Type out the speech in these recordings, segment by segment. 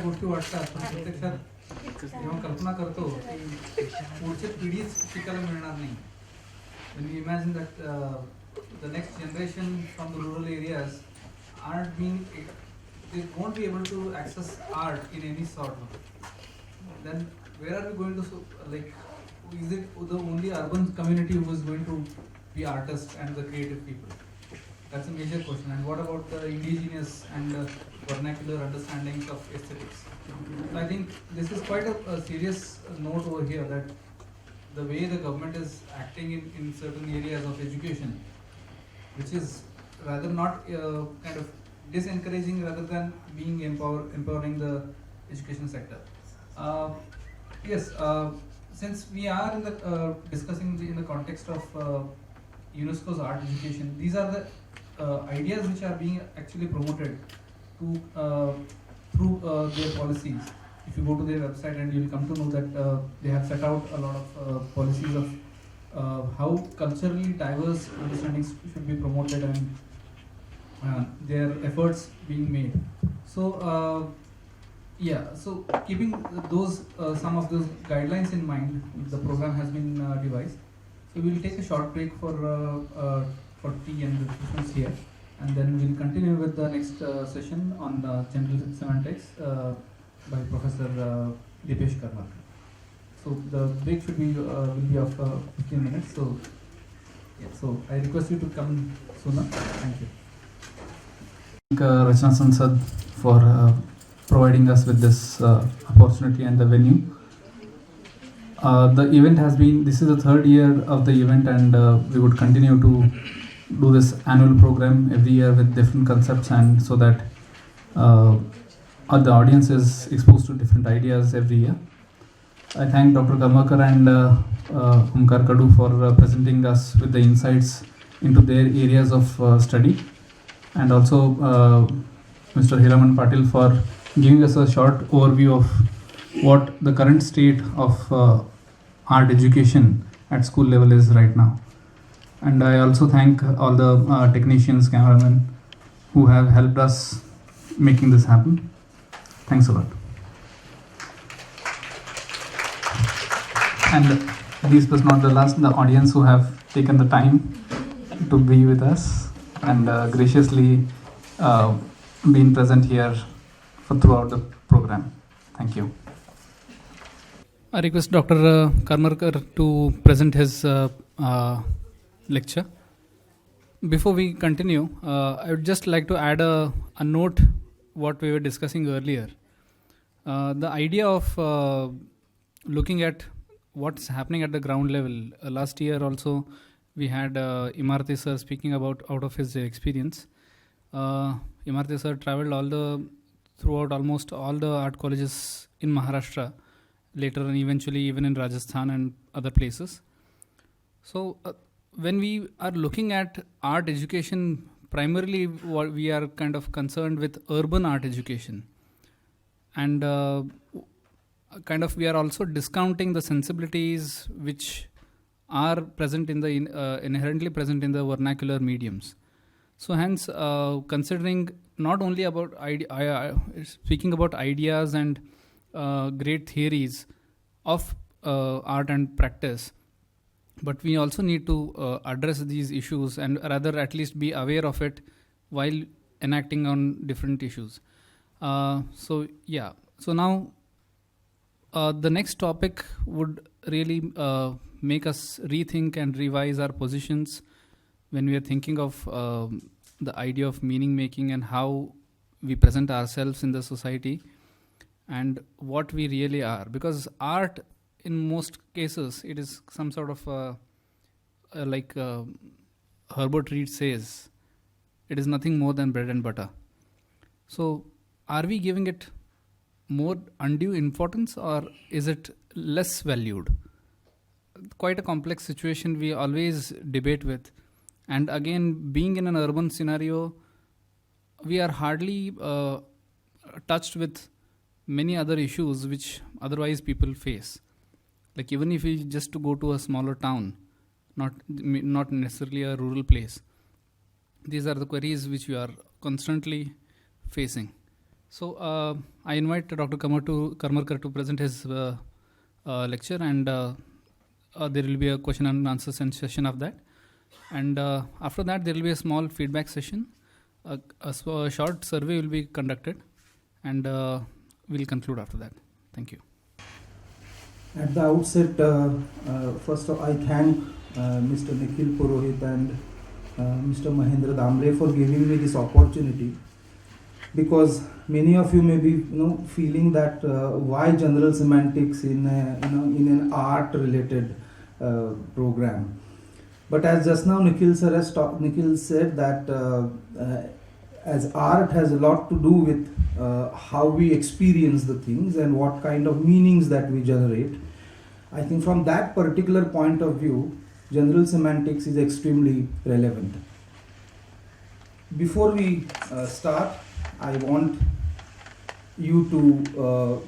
गोष्टी वाटतात पण प्रत्यक्षात जेव्हा कल्पना करतो की पुढच्या पिढीच शिकायला मिळणार नाही. When we imagine that the next generation from the rural areas aren't being, they won't be able to access art in any sort of, then where are we going to, like, is it the only urban community who is going to be artists and the creative people? That's a major question. And what about the indigenous and vernacular understandings of aesthetics? So I think this is quite a serious note over here, that the way the government is acting in certain areas of education, which is rather not kind of disencouraging rather than being empowering the education sector. Yes, since we are in the discussing in the context of UNESCO's art education, these are the ideas which are being actually promoted to through their policies. If you go to their website, and you'll come to know that they have set out a lot of policies of how culturally diverse understandings should be promoted, and their efforts being made. So yeah, so keeping those some of those guidelines in mind, the program has been devised. So we'll take a short break for tea and refreshments here, and then we'll continue with the next session on general semantics by Professor Dipesh Karmarkar. So the break should be will be of 15 minutes. So yeah, so I request you to come sooner. Thank you. Thank Rachna Sansad for providing us with this opportunity and the venue. The event has been, this is the third year of the event, and we would continue to do this annual program every year with different concepts, and so that the audience is exposed to different ideas every year. I thank Dr. Karmarkar and Omkar Kadu for presenting us with the insights into their areas of study, and also Mr. Hiraman Patil for giving us a short overview of what the current state of art education at school level is right now. And I also thank all the technicians, cameramen who have helped us making this happen. Thanks a lot. And this was not the last, the audience who have taken the time to be with us and graciously been present here for throughout the program. Thank you. I request Dr. Karmarkar to present his lecture. Before we continue, I would just like to add a note what we were discussing earlier. The idea of looking at what's happening at the ground level. Last year also we had Imarti sir speaking about out of his experience. Imarti sir traveled throughout almost all the art colleges in Maharashtra, later and eventually even in Rajasthan and other places. So when we are looking at art education, primarily what we are kind of concerned with urban art education, and kind of we are also discounting the sensibilities which are present in the inherently present in the vernacular mediums. So hence, considering not only about speaking about ideas and great theories of art and practice, but we also need to address these issues, and rather at least be aware of it while enacting on different issues. So now the next topic would really make us rethink and revise our positions when we are thinking of the idea of meaning making and how we present ourselves in the society and what we really are. Because art, in most cases, it is some sort of like Herbert Reed says, it is nothing more than bread and butter. So are we giving it more undue importance, or is it less valued? Quite a complex situation we always debate with. And again, being in an urban scenario, we are hardly touched with many other issues which otherwise people face. Like even if we just to go to a smaller town, not necessarily a rural place, these are the queries which we are constantly facing. So I invite Dr. Karmarkar to present his lecture, and there will be a question and answer session of that. And after that, there will be a small feedback session. A short survey will be conducted, and we'll conclude after that. Thank you. At the outset, first of all, I thank Mr. Nikhil Purohit and Mr. Mahendra Damle for giving me this opportunity, because many of you may be feeling that why general semantics in an art related program. But as just now Nikhil said that as art has a lot to do with how we experience the things and what kind of meanings that we generate, I think from that particular point of view, general semantics is extremely relevant. Before we start, I want you to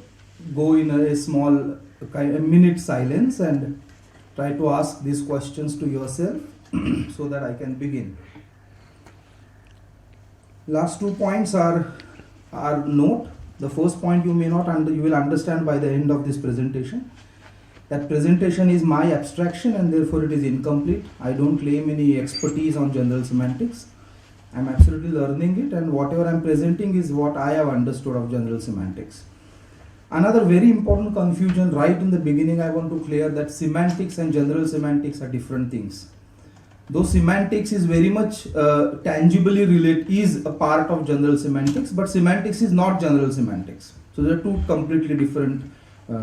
go in a small minute silence and try to ask these questions to yourself so that I can begin. Last 2 points are note. The first point you will understand by the end of this presentation. That presentation is my abstraction and therefore it is incomplete. I don't claim any expertise on general semantics. I'm absolutely learning it, and whatever I'm presenting is what I have understood of general semantics. Another very important confusion right in the beginning, I want to clear that semantics and general semantics are different things. Though semantics is very much tangibly related, is a part of general semantics, but semantics is not general semantics. So they are two completely different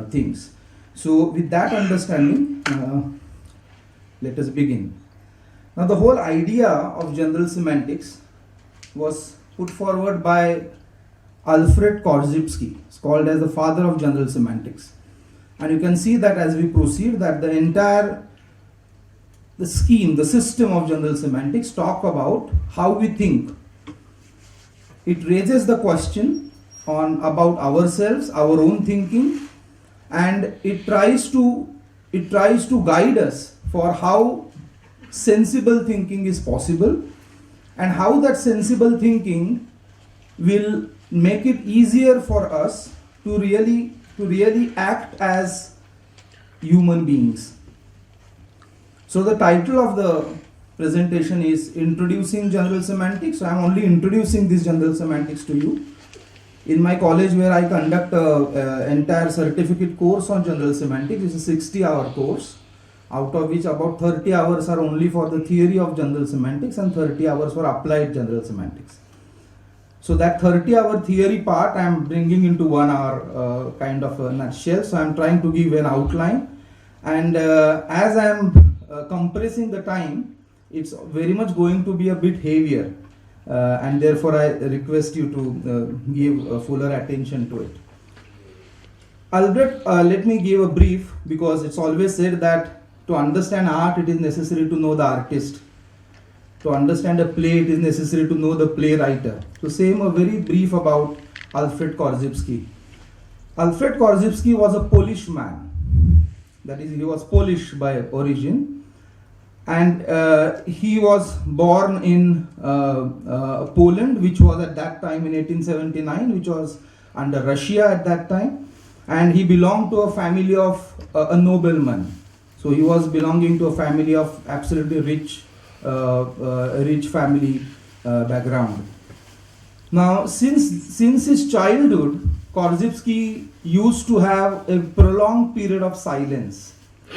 things. So with that understanding, let us begin. Now the whole idea of general semantics was put forward by Alfred Korzybski. It's called as the father of general semantics. And you can see that as we proceed that the entire the system of general semantics talk about how we think. It raises the question about ourselves, our own thinking, and it tries to guide us for how sensible thinking is possible and how that sensible thinking will make it easier for us to really act as human beings. So the title of the presentation is Introducing General Semantics. So I am only introducing this general semantics to you. In my college where I conduct an entire certificate course on general semantics, it's a 60-hour course, out of which about 30 hours are only for the theory of general semantics and 30 hours for applied general semantics. So that 30-hour theory part I am bringing into 1 hour kind of a nutshell. So I am trying to give an outline, and as I am compressing the time, it's very much going to be a bit heavier, and therefore I request you to give fuller attention to it. Albert, let me give a brief, because it's always said that to understand art it is necessary to know the artist. To understand a play it is necessary to know the playwright. So same, a very brief about Alfred Korzybski. Alfred Korzybski was a Polish man. That is, he was Polish by origin, and he was born in Poland, which was at that time in 1879, which was under Russia at that time, and he belonged to a family of a nobleman. So he was belonging to a family of absolutely rich family background. Now, since his childhood, Korzybski used to have a prolonged period of silence,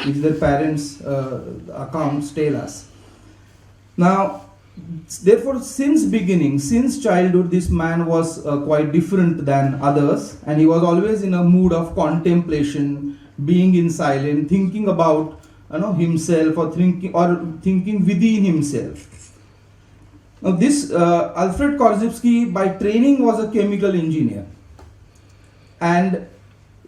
which their parents' accounts tell us. Now, therefore, since childhood, this man was quite different than others, and he was always in a mood of contemplation, being in silence, thinking about himself, or thinking within himself. Now, this Alfred Korzybski by training was a chemical engineer, and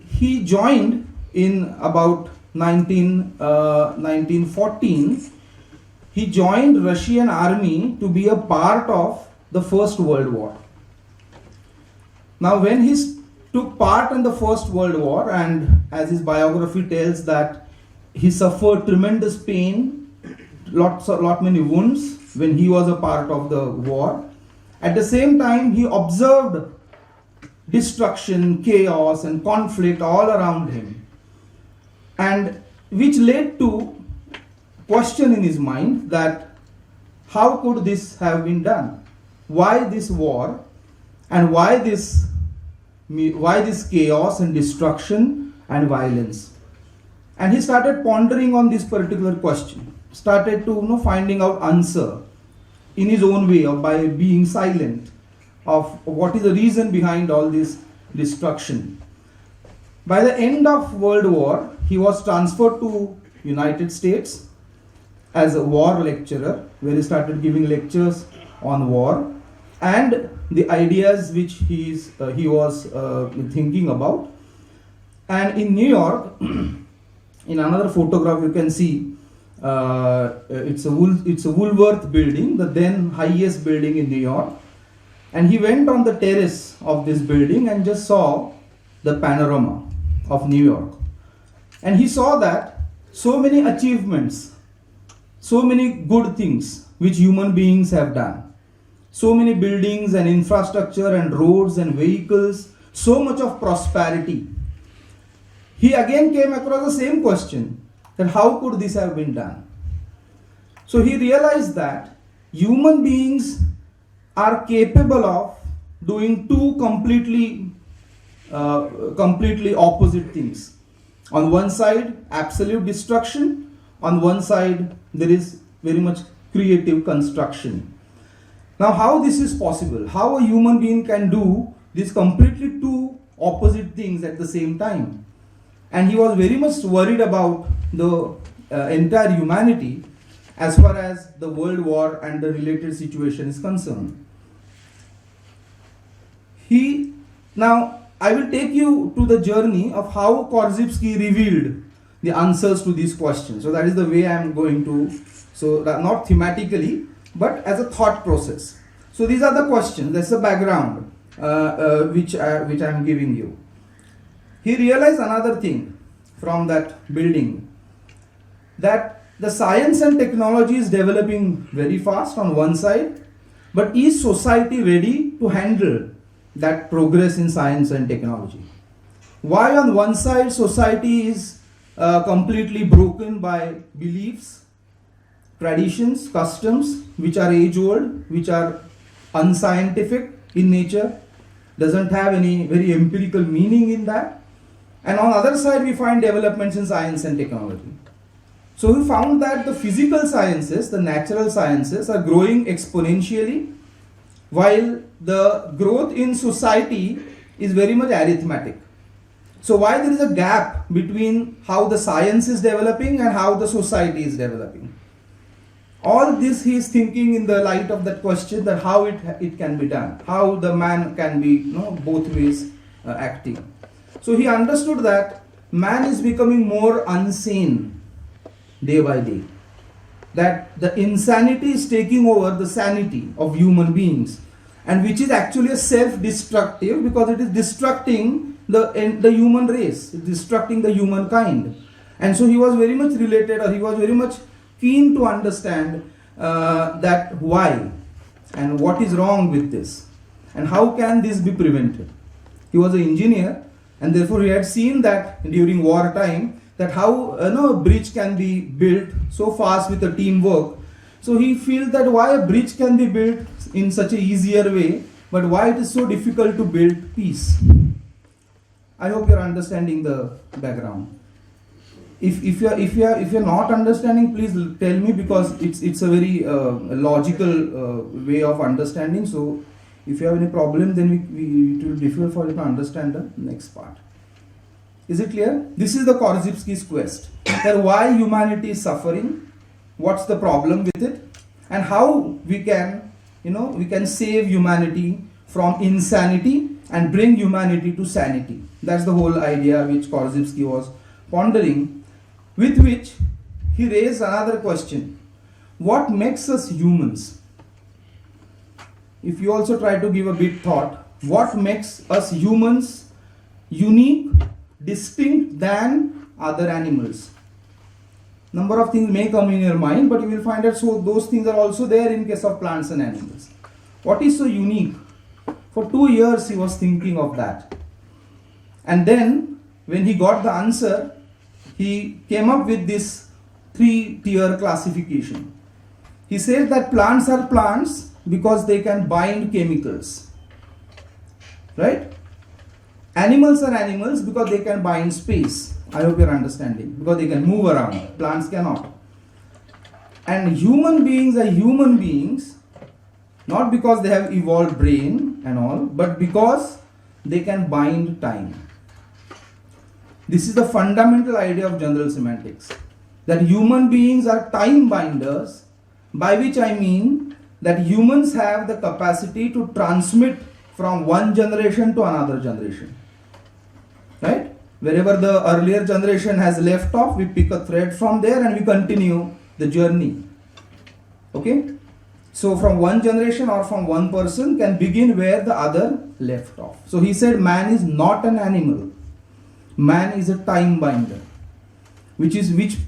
he joined in about 1914. He joined Russian army to be a part of the First World War. Now, when he took part in the First World War, and as his biography tells that he suffered tremendous pain, many wounds when he was a part of the war. At the same time, he observed destruction, chaos, and conflict all around him, and which led to question in his mind that how could this have been done? Why this war, and why this chaos and destruction and violence? And he started pondering on this particular question, started to finding out answer in his own way, or by being silent, of what is the reason behind all this destruction. By the end of World War, he was transferred to United States as a war lecturer, where he started giving lectures on war and the ideas which he was thinking about. And in New York, in another photograph you can see, it's a Woolworth building, the then highest building in New York. And he went on the terrace of this building and just saw the panorama of New York. And he saw that so many achievements, so many good things which human beings have done, so many buildings and infrastructure and roads and vehicles, so much of prosperity. He again came across the same question, that how could this have been done? So he realized that human beings are capable of doing two completely opposite things. On one side, absolute destruction. On one side, there is very much creative construction. Now, how this is possible? How a human being can do these completely two opposite things at the same time? And he was very much worried about the entire humanity as far as the world war and the related situation is concerned. Now, I will take you to the journey of how Korzybski revealed the answers to these questions. So that is the way I am going to, so that not thematically, but as a thought process. So these are the questions, that's the background which I am giving you. He realized another thing from that building, that the science and technology is developing very fast on one side, but is society ready to handle that progress in science and technology? Why on one side society is completely broken by beliefs, traditions, customs which are age old, which are unscientific in nature, doesn't have any very empirical meaning in that, and on the other side we find developments in science and technology. So we found that the physical sciences, the natural sciences are growing exponentially, while the growth in society is very much arithmetic. So why there is a gap between how the science is developing and how the society is developing? All this he is thinking in the light of that question, that how it can be done, how the man can be both ways acting. So he understood that man is becoming more unsane day by day, that the insanity is taking over the sanity of human beings, and which is actually a self-destructive, because it is destructing the human race, destructing the humankind. And so he was very much related, or he was very much keen to understand that why and what is wrong with this and how can this be prevented. He was an engineer, and therefore he had seen that during wartime, that how a bridge can be built so fast with a teamwork. So he feels that why a bridge can be built in such a easier way, but why it is so difficult to build peace. I hope you are understanding the background. If you are not understanding, please tell me, because it's a very logical way of understanding. So if you have any problem, then it will be difficult for you to understand the next part. Is it clear? This is the Korzybski's quest. That why humanity is suffering, what's the problem with it, and how we can save humanity from insanity and bring humanity to sanity. That's the whole idea which Korzybski was pondering, with which he raised another question. What makes us humans? If you also try to give a bit thought, what makes us humans unique, distinct than other animals? Number of things may come in your mind, but you will find that so those things are also there in case of plants and animals. What is so unique? For 2 years he was thinking of that. And then when he got the answer, he came up with this 3-tier classification. He says that plants are plants because they can bind chemicals. Right? Animals are animals because they can bind space. I hope you're understanding. Because they can move around. Plants cannot. And human beings are human beings not because they have evolved brain and all, but because they can bind time. This is the fundamental idea of general semantics. That human beings are time binders, by which I mean that humans have the capacity to transmit from one generation to another generation. Right? Wherever the earlier generation has left off, we pick a thread from there and we continue the journey. Okay? So from one generation or from one person can begin where the other left off. So he said man is not an animal. Man is a time binder, which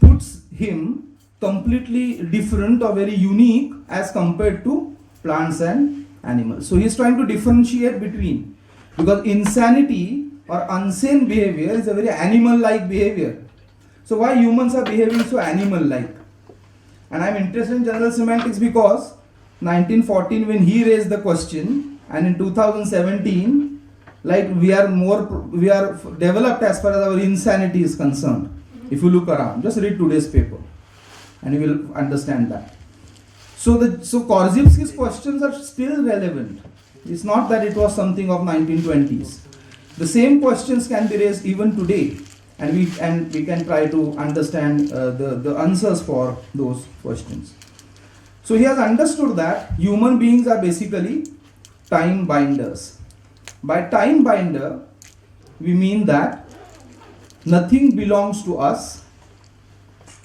puts him completely different or very unique as compared to plants and animals. So he is trying to differentiate between, because insanity or insane behavior is a very animal-like behavior. So why humans are behaving so animal-like? And I am interested in general semantics because 1914 when he raised the question, and in 2017 like we are developed as far as our insanity is concerned. If you look around, just read today's paper and you will understand that. So Korzybski's questions are still relevant. It's not that it was something of 1920s. The same questions can be raised even today, and we can try to understand the answers for those questions. So he has understood that human beings are basically time binders. By time binder, we mean that nothing belongs to us,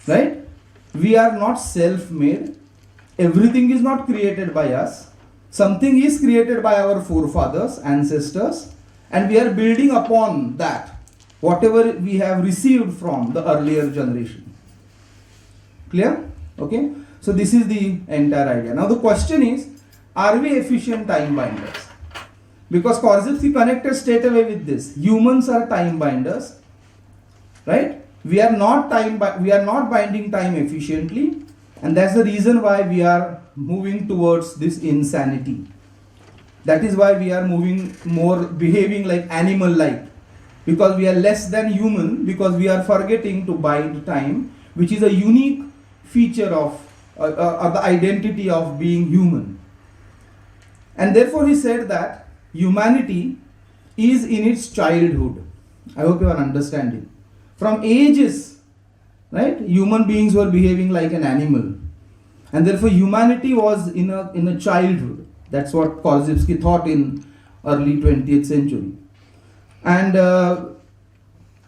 right? We are not self-made. Everything is not created by us. Something is created by our forefathers, ancestors, and we are building upon that, whatever we have received from the earlier generation. Clear? Okay? So this is the entire idea. Now the question is, are we efficient time binders? Because Korzybski connected straight away with this. Humans are time binders, right? We are not binding time efficiently, and that's the reason why we are moving towards this insanity. That is why we are moving more, behaving like animal-like, because we are less than human, because we are forgetting to bind time, which is a unique feature of the identity of being human. And therefore he said that humanity is in its childhood. I hope you are understanding. From ages, right, human beings were behaving like an animal, and therefore humanity was in a childhood. That's what Korzybski thought in early 20th century. And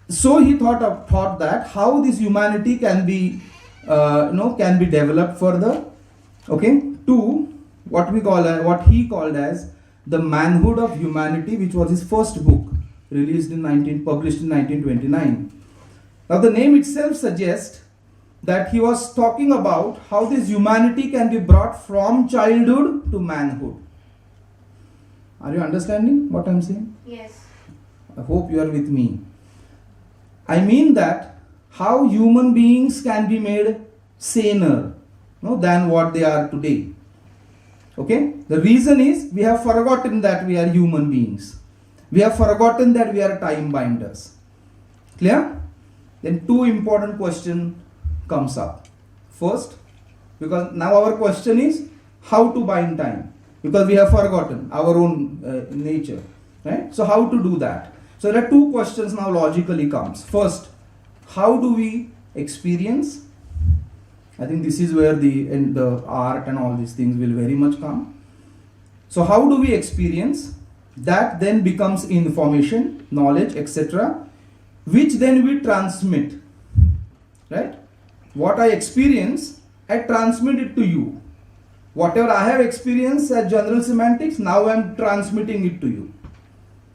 so he thought that how this humanity can be developed further, okay, to what he called as The Manhood of Humanity, which was his first book, published in 1929. Now the name itself suggests that he was talking about how this humanity can be brought from childhood to manhood. Are you understanding what I am saying? Yes. I hope you are with me. I mean that how human beings can be made saner, than what they are today. Okay? The reason is we have forgotten that we are human beings. We have forgotten that we are time binders. Clear? Then two important questions comes up. First, because now our question is how to bind time, because we have forgotten our own nature, right? So how to do that? So there are two questions now logically comes. First, how do we experience? I think this is where the art and all these things will very much come. So how do we experience? That then becomes information, knowledge, etc., which then we transmit, right? What I experience, I transmit it to you. Whatever I have experienced as general semantics, now I am transmitting it to you.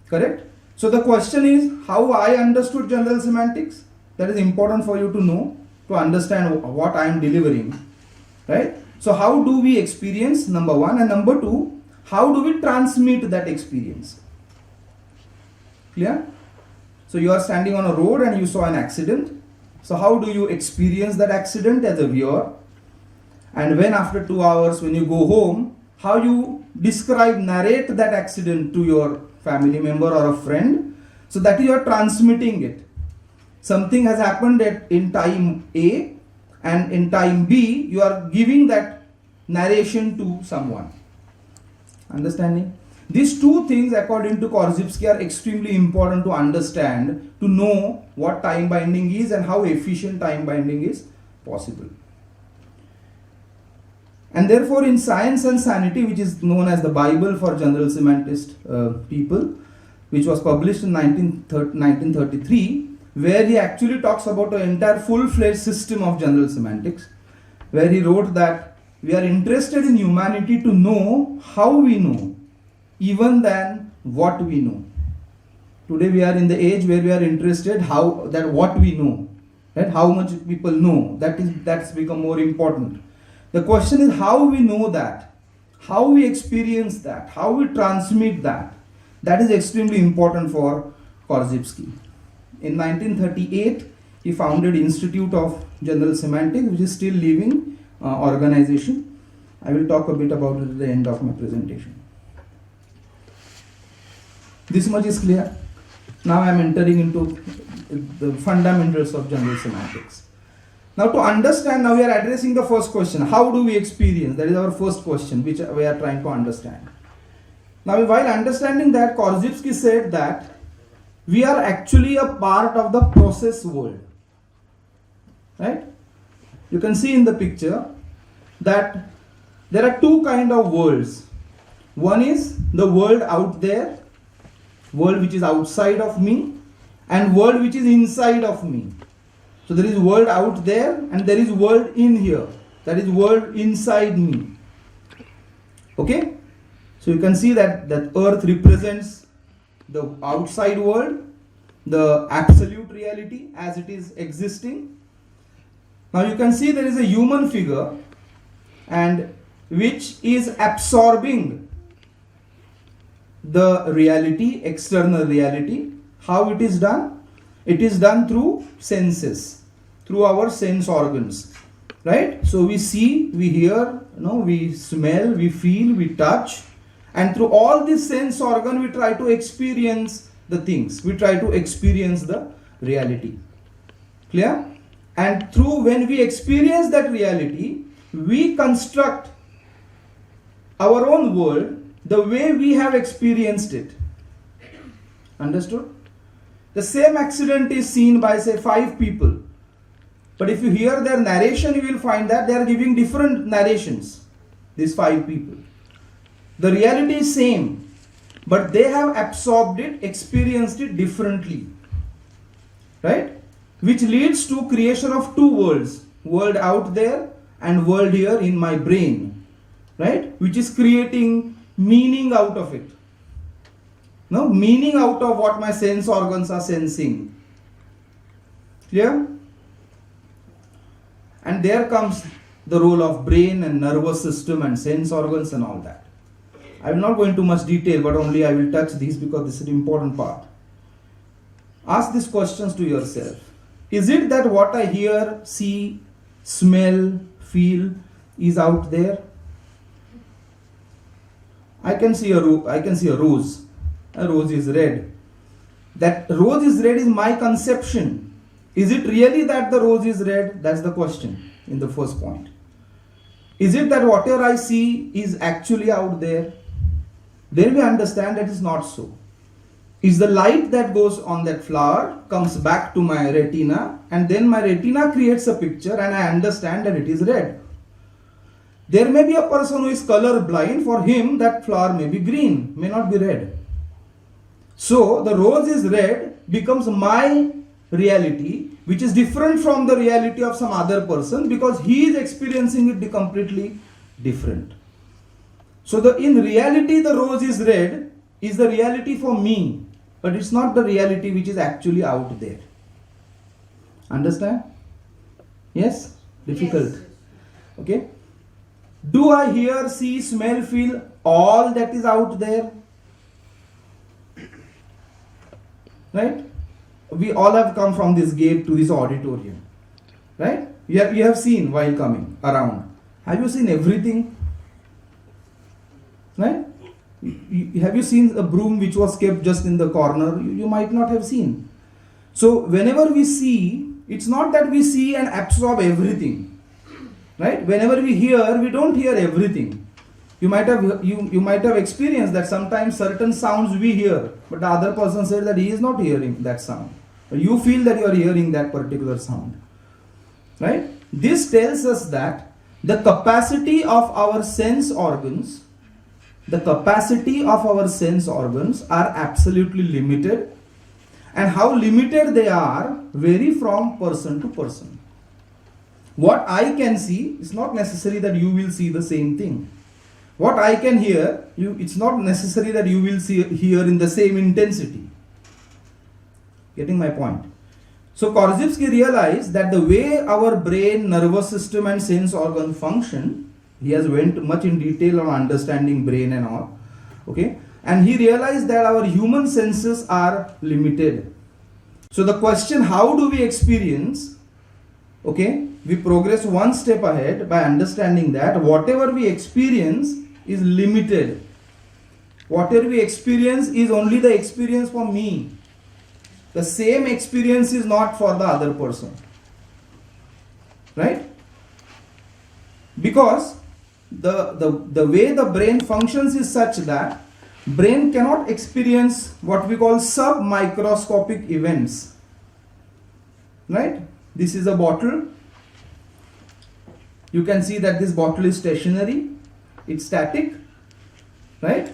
Correct? So the question is how I understood general semantics. That is important for you to know, to understand what I am delivering, right? So how do we experience, number one, and number two, how do we transmit that experience? Clear? So you are standing on a road and you saw an accident. So how do you experience that accident as a viewer? And when after 2 hours, when you go home, how you describe, narrate that accident to your family member or a friend, so that you are transmitting it. Something has happened in time A, and in time B, you are giving that narration to someone. Understanding? These two things, according to Korzybski, are extremely important to understand, to know what time binding is and how efficient time binding is possible. And therefore, in Science and Sanity, which is known as the Bible for general semantist people, which was published in 1933, where he actually talks about an entire full-fledged system of general semantics, where he wrote that we are interested in humanity to know how we know, even than what we know. Today we are in the age where we are interested what we know, right? How much people know, that's become more important. The question is how we know that, how we experience that, how we transmit that. That is extremely important for Korzybski. In 1938, he founded Institute of General Semantics, which is still living organization. I will talk a bit about it at the end of my presentation. This much is clear. Now I am entering into the fundamentals of general semantics. Now to understand, now we are addressing the first question. How do we experience? That is our first question, which we are trying to understand. Now while understanding that, Korzybski said that we are actually a part of the process world. Right? You can see in the picture that there are two kinds of worlds. One is the world out there, world which is outside of me, and world which is inside of me. So there is world out there and there is world in here. That is world inside me. Okay? So you can see that earth represents the outside world, the absolute reality as it is existing. Now you can see there is a human figure and which is absorbing the reality, external reality. How it is done? It is done through senses, through our sense organs, right? So we see, we hear, we smell, we feel, we touch, and through all these sense organ we try to experience the things, we try to experience the reality. Clear? And when we experience that reality, we construct our own world the way we have experienced it. Understood? The same accident is seen by, say, 5 people. But if you hear their narration, you will find that they are giving different narrations, these 5 people. The reality is same, but they have absorbed it, experienced it differently. Right? Which leads to creation of 2 worlds. World out there and world here in my brain. Right? Which is creating meaning out of it. No, meaning out of what my sense organs are sensing. Clear? And there comes the role of brain and nervous system and sense organs and all that. I will not go into much detail, but only I will touch these because this is an important part. Ask these questions to yourself. Is it that what I hear, see, smell, feel is out there? I can see a rose. A rose is red. That rose is red is my conception. Is it really that the rose is red? That's the question in the first point. Is it that whatever I see is actually out there? Then we understand that it's not so. Is the light that goes on that flower comes back to my retina, and then my retina creates a picture and I understand that it is red. There may be a person who is color blind. For him that flower may be green, may not be red. So the rose is red becomes my reality, which is different from the reality of some other person because he is experiencing it completely different. So in reality the rose is red is the reality for me, but it's not the reality which is actually out there. Understand? Yes? Difficult. Yes. Okay? Do I hear, see, smell, feel all that is out there? Right? We all have come from this gate to this auditorium. Right? You have seen while coming around. Have you seen everything? Right? Have you seen a broom which was kept just in the corner? You might not have seen. So whenever we see, it's not that we see and absorb everything. Right? Whenever we hear, we don't hear everything. You might have experienced that sometimes certain sounds we hear, but the other person said that he is not hearing that sound. You feel that you are hearing that particular sound. Right? This tells us that the capacity of our sense organs are absolutely limited, and how limited they are vary from person to person. What I can see is not necessary that you will see the same thing. What I can hear, it's not necessary that you will hear in the same intensity. Getting my point? So Korzybski realized that the way our brain, nervous system and sense organ function, he has went much in detail on understanding brain and all. Okay? And he realized that our human senses are limited. So the question, how do we experience? Okay? We progress one step ahead by understanding that whatever we experience is limited. Whatever we experience is only the experience for me. The same experience is not for the other person. Right? Because the way the brain functions is such that brain cannot experience what we call sub-microscopic events. Right? This is a bottle. You can see that this bottle is stationary. It's static. Right?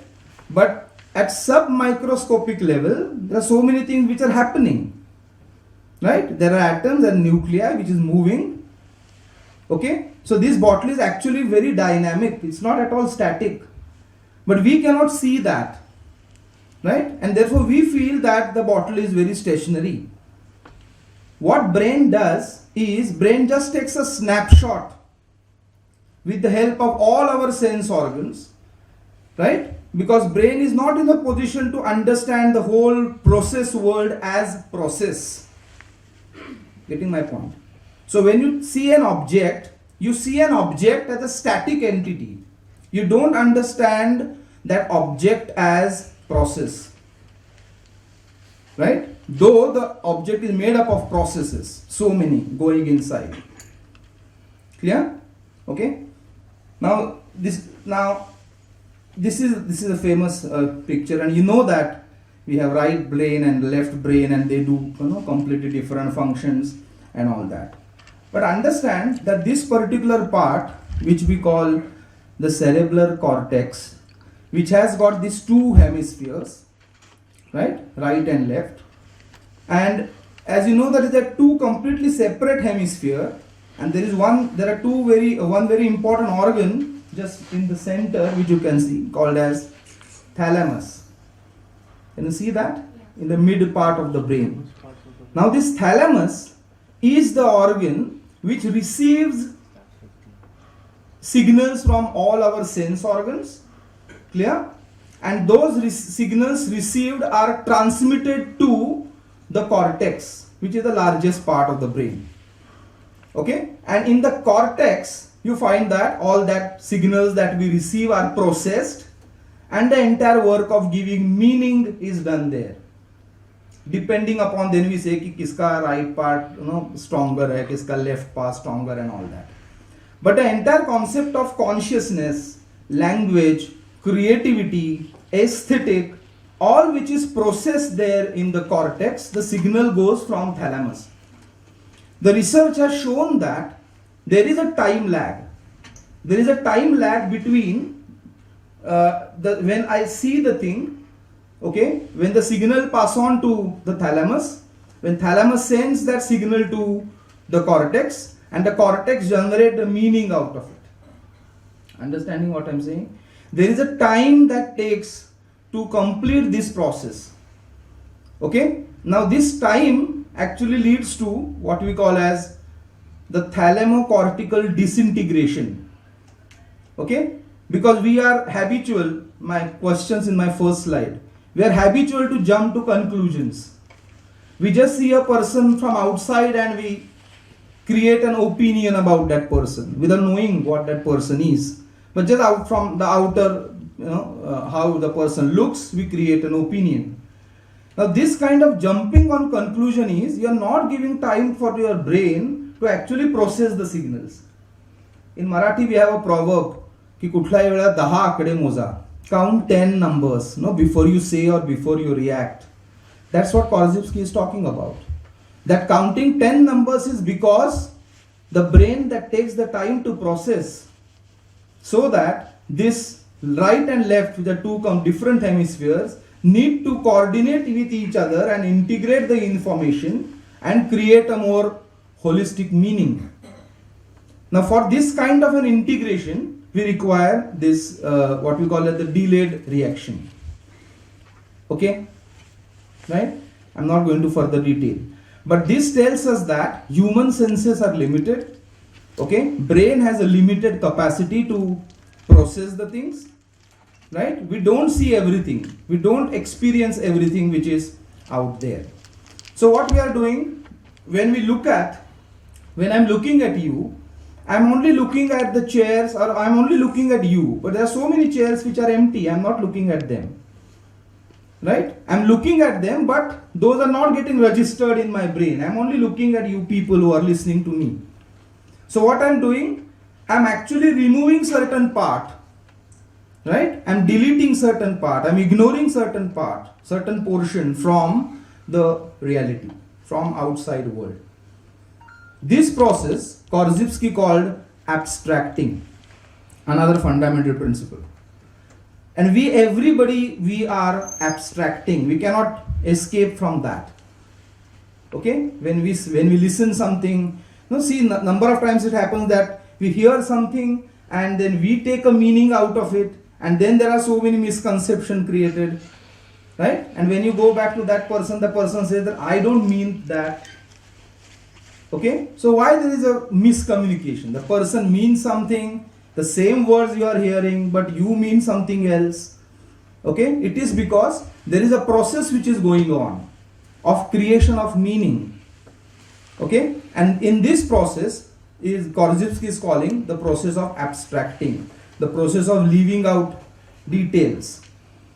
But at sub-microscopic level, there are so many things which are happening. Right? There are atoms and nuclei which is moving. Okay? So this bottle is actually very dynamic. It's not at all static. But we cannot see that. Right? And therefore we feel that the bottle is very stationary. What brain does is, brain just takes a snapshot with the help of all our sense organs. Right? Because brain is not in a position to understand the whole process world as process. Getting my point? So when you see an object, you see an object as a static entity. You don't understand that object as process. Right? Though the object is made up of processes, so many going inside. Clear? Okay? Now this is a famous picture, and you know that we have right brain and left brain, and they do completely different functions and all that. But understand that this particular part, which we call the cerebral cortex, which has got these two hemispheres, right and left, and as you know that there are two completely separate hemispheres, and there are one very important organ just in the center, which you can see, called as thalamus. Can you see that? In the mid part of the brain. Now this thalamus is the organ which receives signals from all our sense organs. Clear? And those signals received are transmitted to the cortex, which is the largest part of the brain. Okay? And in the cortex, you find that all that signals that we receive are processed, and the entire work of giving meaning is done there. Depending upon, then we say ki kiska right part stronger hai, kiska left part stronger, and all that. But the entire concept of consciousness, language, creativity, aesthetic, all which is processed there in the cortex, the signal goes from thalamus. The research has shown that there is a time lag. There is a time lag between when I see the thing, okay, when the signal pass on to the thalamus, when thalamus sends that signal to the cortex, and the cortex generate the meaning out of it. Understanding what I'm saying? There is a time that takes to complete this process. Okay? Now this time actually leads to what we call as the thalamocortical disintegration. Okay, because we are habitual, my questions in my first slide, we are habitual to jump to conclusions. We just see a person from outside and we create an opinion about that person without knowing what that person is. But just out from the outer, how the person looks, we create an opinion. Now this kind of jumping on conclusion is, you are not giving time for your brain to actually process the signals. In Marathi we have a proverb, की कुठल्याही वेळा 10 आकडे मोजा. Count 10 numbers, before you say or before you react. That's what Korzybski is talking about. That counting 10 numbers is because the brain that takes the time to process, so that this right and left, with the two different hemispheres, need to coordinate with each other and integrate the information and create a more holistic meaning. Now for this kind of an integration, we require this what we call as the delayed reaction. Okay, right? I'm not going to further detail, but this tells us that human senses are limited. Okay, brain has a limited capacity to process the things, right? We don't see everything, we don't experience everything which is out there. So what we are doing, when I'm looking at you, I'm only looking at the chairs, or I'm only looking at you, but there are so many chairs which are empty, I'm not looking at them, right? I'm looking at them, but those are not getting registered in my brain. I'm only looking at you people who are listening to me. So what I'm doing, I'm actually removing certain part, right? I'm deleting certain part, I'm ignoring certain part, certain portion from the reality, from outside world. This process Korzybski called abstracting, another fundamental principle. And we are abstracting. We cannot escape from that. Okay? When we listen something, number of times it happens that we hear something and then we take a meaning out of it, and then there are so many misconceptions created, right? And when you go back to that person, the person says that I don't mean that. Okay, so why there is a miscommunication? The person means something, the same words you are hearing, but you mean something else. Okay, it is because there is a process which is going on of creation of meaning. Okay, and in this process is Korzybski is calling the process of abstracting, the process of leaving out details.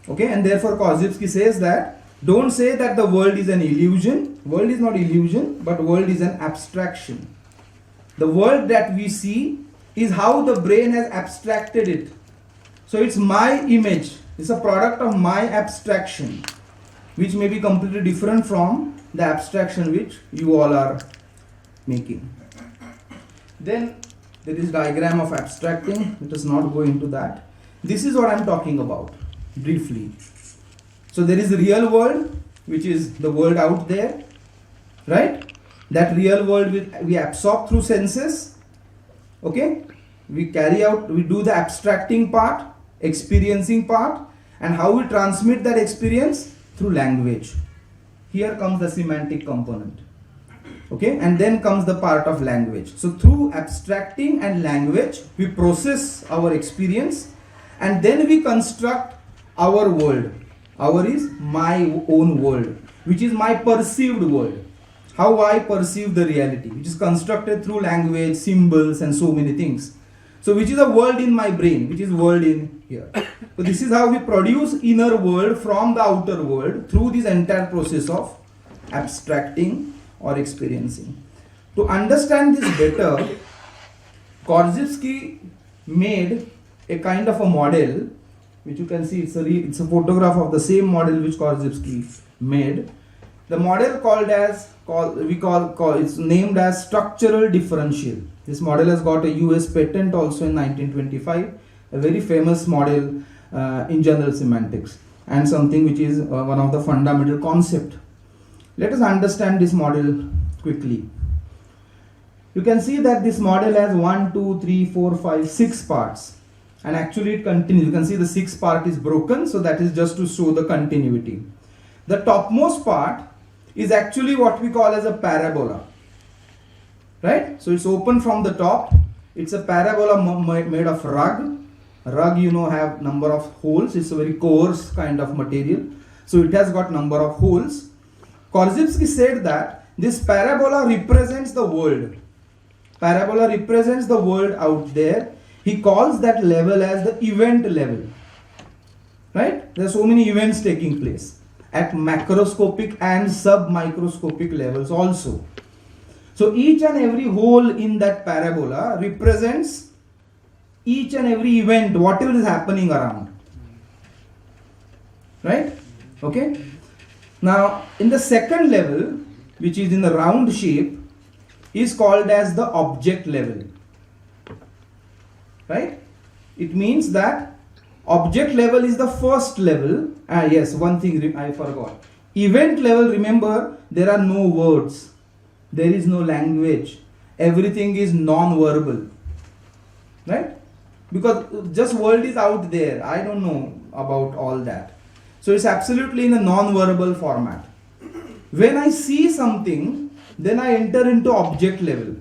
Okay, and therefore Korzybski says that don't say that the world is an illusion. World is not illusion, but world is an abstraction. The world that we see is how the brain has abstracted it. So it's my image. It's a product of my abstraction, which may be completely different from the abstraction which you all are making. Then there is diagram of abstracting. Let us not go into that. This is what I'm talking about briefly. So there is the real world, which is the world out there, right? That real world we absorb through senses. Okay, we do the abstracting part, experiencing part, and how we transmit that experience through language. Here comes the semantic component. Okay, and then comes the part of language. So through abstracting and language, we process our experience, and then we construct our world. Our is my own world, which is my perceived world. How I perceive the reality, which is constructed through language, symbols, and so many things. So which is a world in my brain, which is world in here. So this is how we produce inner world from the outer world through this entire process of abstracting or experiencing. To understand this better, Korzybski made a kind of a model, which you can see, it's a photograph of the same model which Korzybski made. The model it's named as structural differential. This model has got a US patent also in 1925, a very famous model in general semantics, and something which is one of the fundamental concept. Let us understand this model quickly. You can see that this model has 1, 2, 3, 4, 5, 6 parts. And actually it continues. You can see the 6th part is broken, so that is just to show the continuity. The topmost part is actually what we call as a parabola, right? So it's open from the top. It's a parabola made of rug, Rug, you know, have number of holes. It's a very coarse kind of material, so it has got number of holes. Korzybski said that this parabola represents the world. Parabola represents the world out there. He calls that level as the event level. Right? There are so many events taking place at macroscopic and submicroscopic levels also. So each and every hole in that parabola represents each and every event, whatever is happening around. Right? Okay? Now, in the second level, which is in the round shape, is called as the object level. Right? It means that object level is the first level. Yes, one thing I forgot. Event level, remember, there are no words. There is no language. Everything is non-verbal. Right? Because just world is out there. I don't know about all that. So it's absolutely in a non-verbal format. When I see something, then I enter into object level.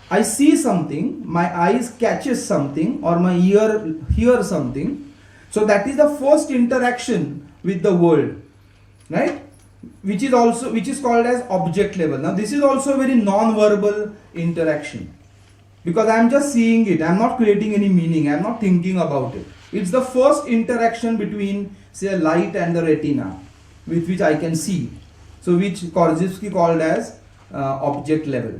I see something, my eyes catches something, or my ear hears something. So that is the first interaction with the world, right? Which is called as object level. Now this is also a very non-verbal interaction, because I am just seeing it. I am not creating any meaning. I am not thinking about it. It's the first interaction between, say, a light and the retina, with which I can see. So which Korzybski called as object level.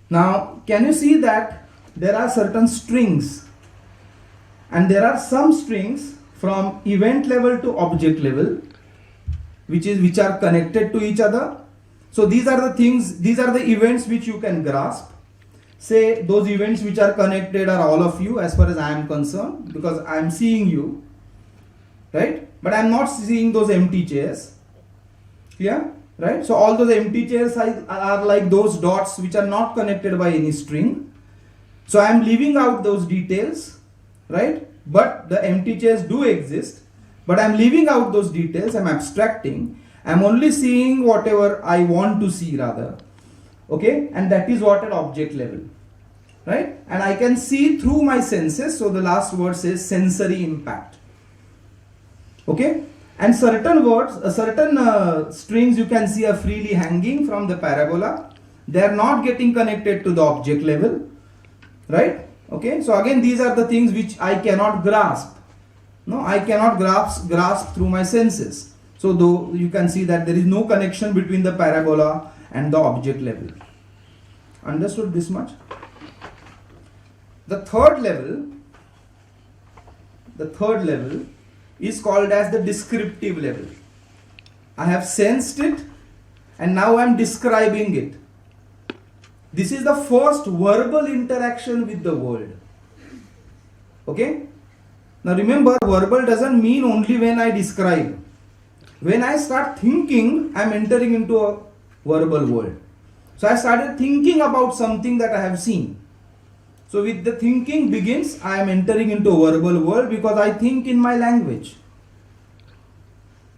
Now, can you see that there are certain strings, and there are some strings from event level to object level, which are connected to each other. So these are the things, these are the events which you can grasp. Say those events which are connected are all of you as far as I am concerned, because I am seeing you, right? But I am not seeing those empty chairs. Yeah, right? So all those empty chairs are like those dots which are not connected by any string. So I am leaving out those details, right? But the empty chairs do exist, but I am leaving out those details. I am abstracting. I am only seeing whatever I want to see, rather. Okay, and that is what at object level, right? And I can see through my senses. So the last word says sensory impact. Okay, and certain words, certain strings you can see are freely hanging from the parabola. They are not getting connected to the object level, right? Okay, so again these are the things which I cannot grasp. No, I cannot grasp through my senses. So though you can see that there is no connection between the parabola and the object level. Understood this much? The third level is called as the descriptive level. I have sensed it and now I am describing it. This is the first verbal interaction with the world. Okay? Now remember, verbal doesn't mean only when I describe. When I start thinking, I am entering into a verbal world. So I started thinking about something that I have seen. So with the thinking begins, I am entering into a verbal world because I think in my language.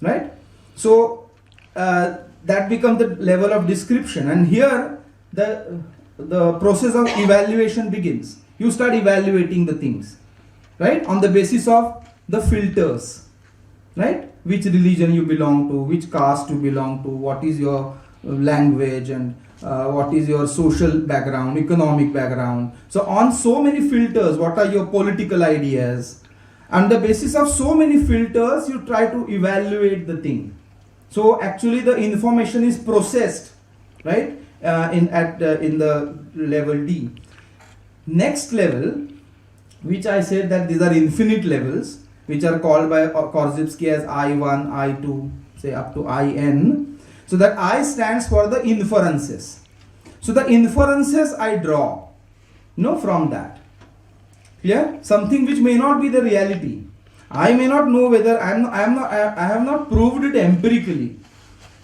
Right? So that becomes the level of description. And here the process of evaluation begins. You start evaluating the things, right? On the basis of the filters, right? Which religion you belong to, which caste you belong to, what is your language, and what is your social background, economic background. So on so many filters, what are your political ideas? On the basis of so many filters, you try to evaluate the thing. So actually the information is processed, right? In the level D. Next level, which I said that these are infinite levels, which are called by Korzybski as I1, I2, say up to IN. So that I stands for the inferences. So the inferences I draw, from that. Yeah, something which may not be the reality. I may not know whether I have not proved it empirically,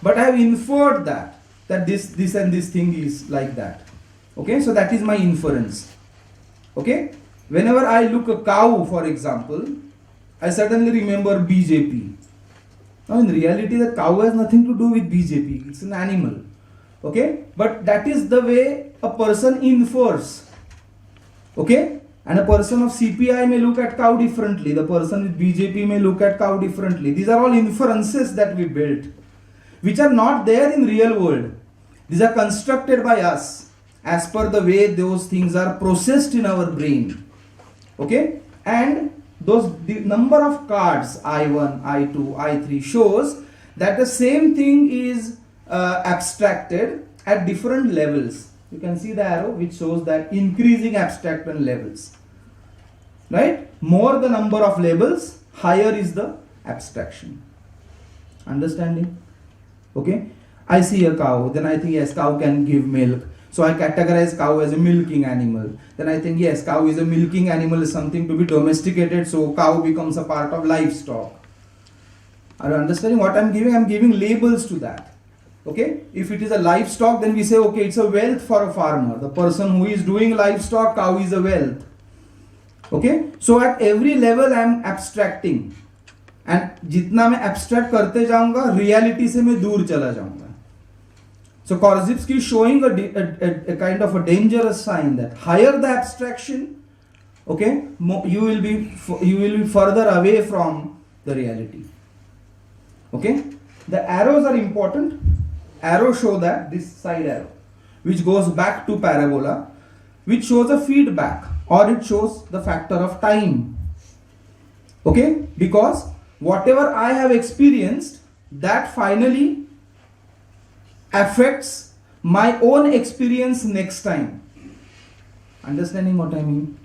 but I have inferred that this and this thing is like that. Okay, so that is my inference. Okay, whenever I look a cow, for example, I suddenly remember BJP. Now in reality, the cow has nothing to do with BJP. It's an animal. Okay, but that is the way a person infers. Okay, And a person of CPI may look at cow differently. The person with BJP may look at cow differently. These are all inferences that we built, which are not there in real world. These are constructed by us as per the way those things are processed in our brain. Okay? And the number of cards, I1, I2, I3, shows that the same thing is abstracted at different levels. You can see the arrow which shows that increasing abstraction levels. Right? More the number of labels, higher is the abstraction. Understanding? Okay? I see a cow, then I think yes, cow can give milk. So I categorize cow as a milking animal. Then I think yes, cow is a milking animal, is something to be domesticated, so cow becomes a part of livestock. Are you understanding what I'm giving? I'm giving labels to that. Okay? If it is a livestock, then we say, okay, it's a wealth for a farmer. The person who is doing livestock, cow is a wealth. Okay? So at every level I'm abstracting. And जितना मैं abstract करते जाऊंगा, reality से मैं दूर चला जाऊंगा. So Korzybski is showing a kind of a dangerous sign that higher the abstraction, okay, you will be further away from the reality. Okay? The arrows are important. Arrows show that, this side arrow, which goes back to parabola, which shows a feedback, or it shows the factor of time. Okay? Because whatever I have experienced, that finally affects my own experience next time. Understanding what I mean?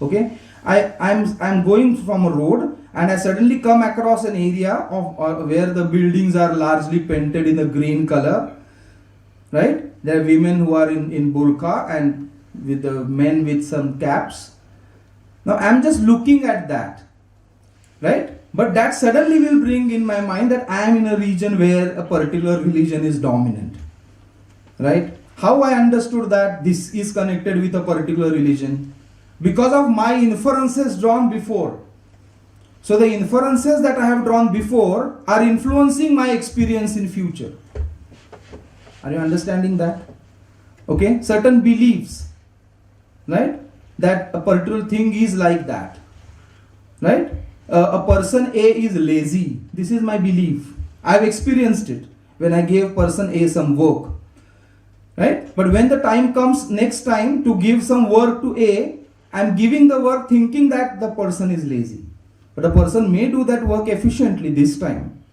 Okay? I'm going from a road and I suddenly come across an area of where the buildings are largely painted in a green color. Right? There are women who are in burqa and with the men with some caps. Now I'm just looking at that. Right? But that suddenly will bring in my mind that I am in a region where a particular religion is dominant. Right? How I understood that this is connected with a particular religion? Because of my inferences drawn before. So the inferences that I have drawn before are influencing my experience in future. Are you understanding that? Okay? Certain beliefs. Right? That a particular thing is like that. Right? A person A is lazy. This is my belief. I have experienced it when I gave person A some work. Right? But when the time comes next time to give some work to A, I am giving the work thinking that the person is lazy. But a person may do that work efficiently this time.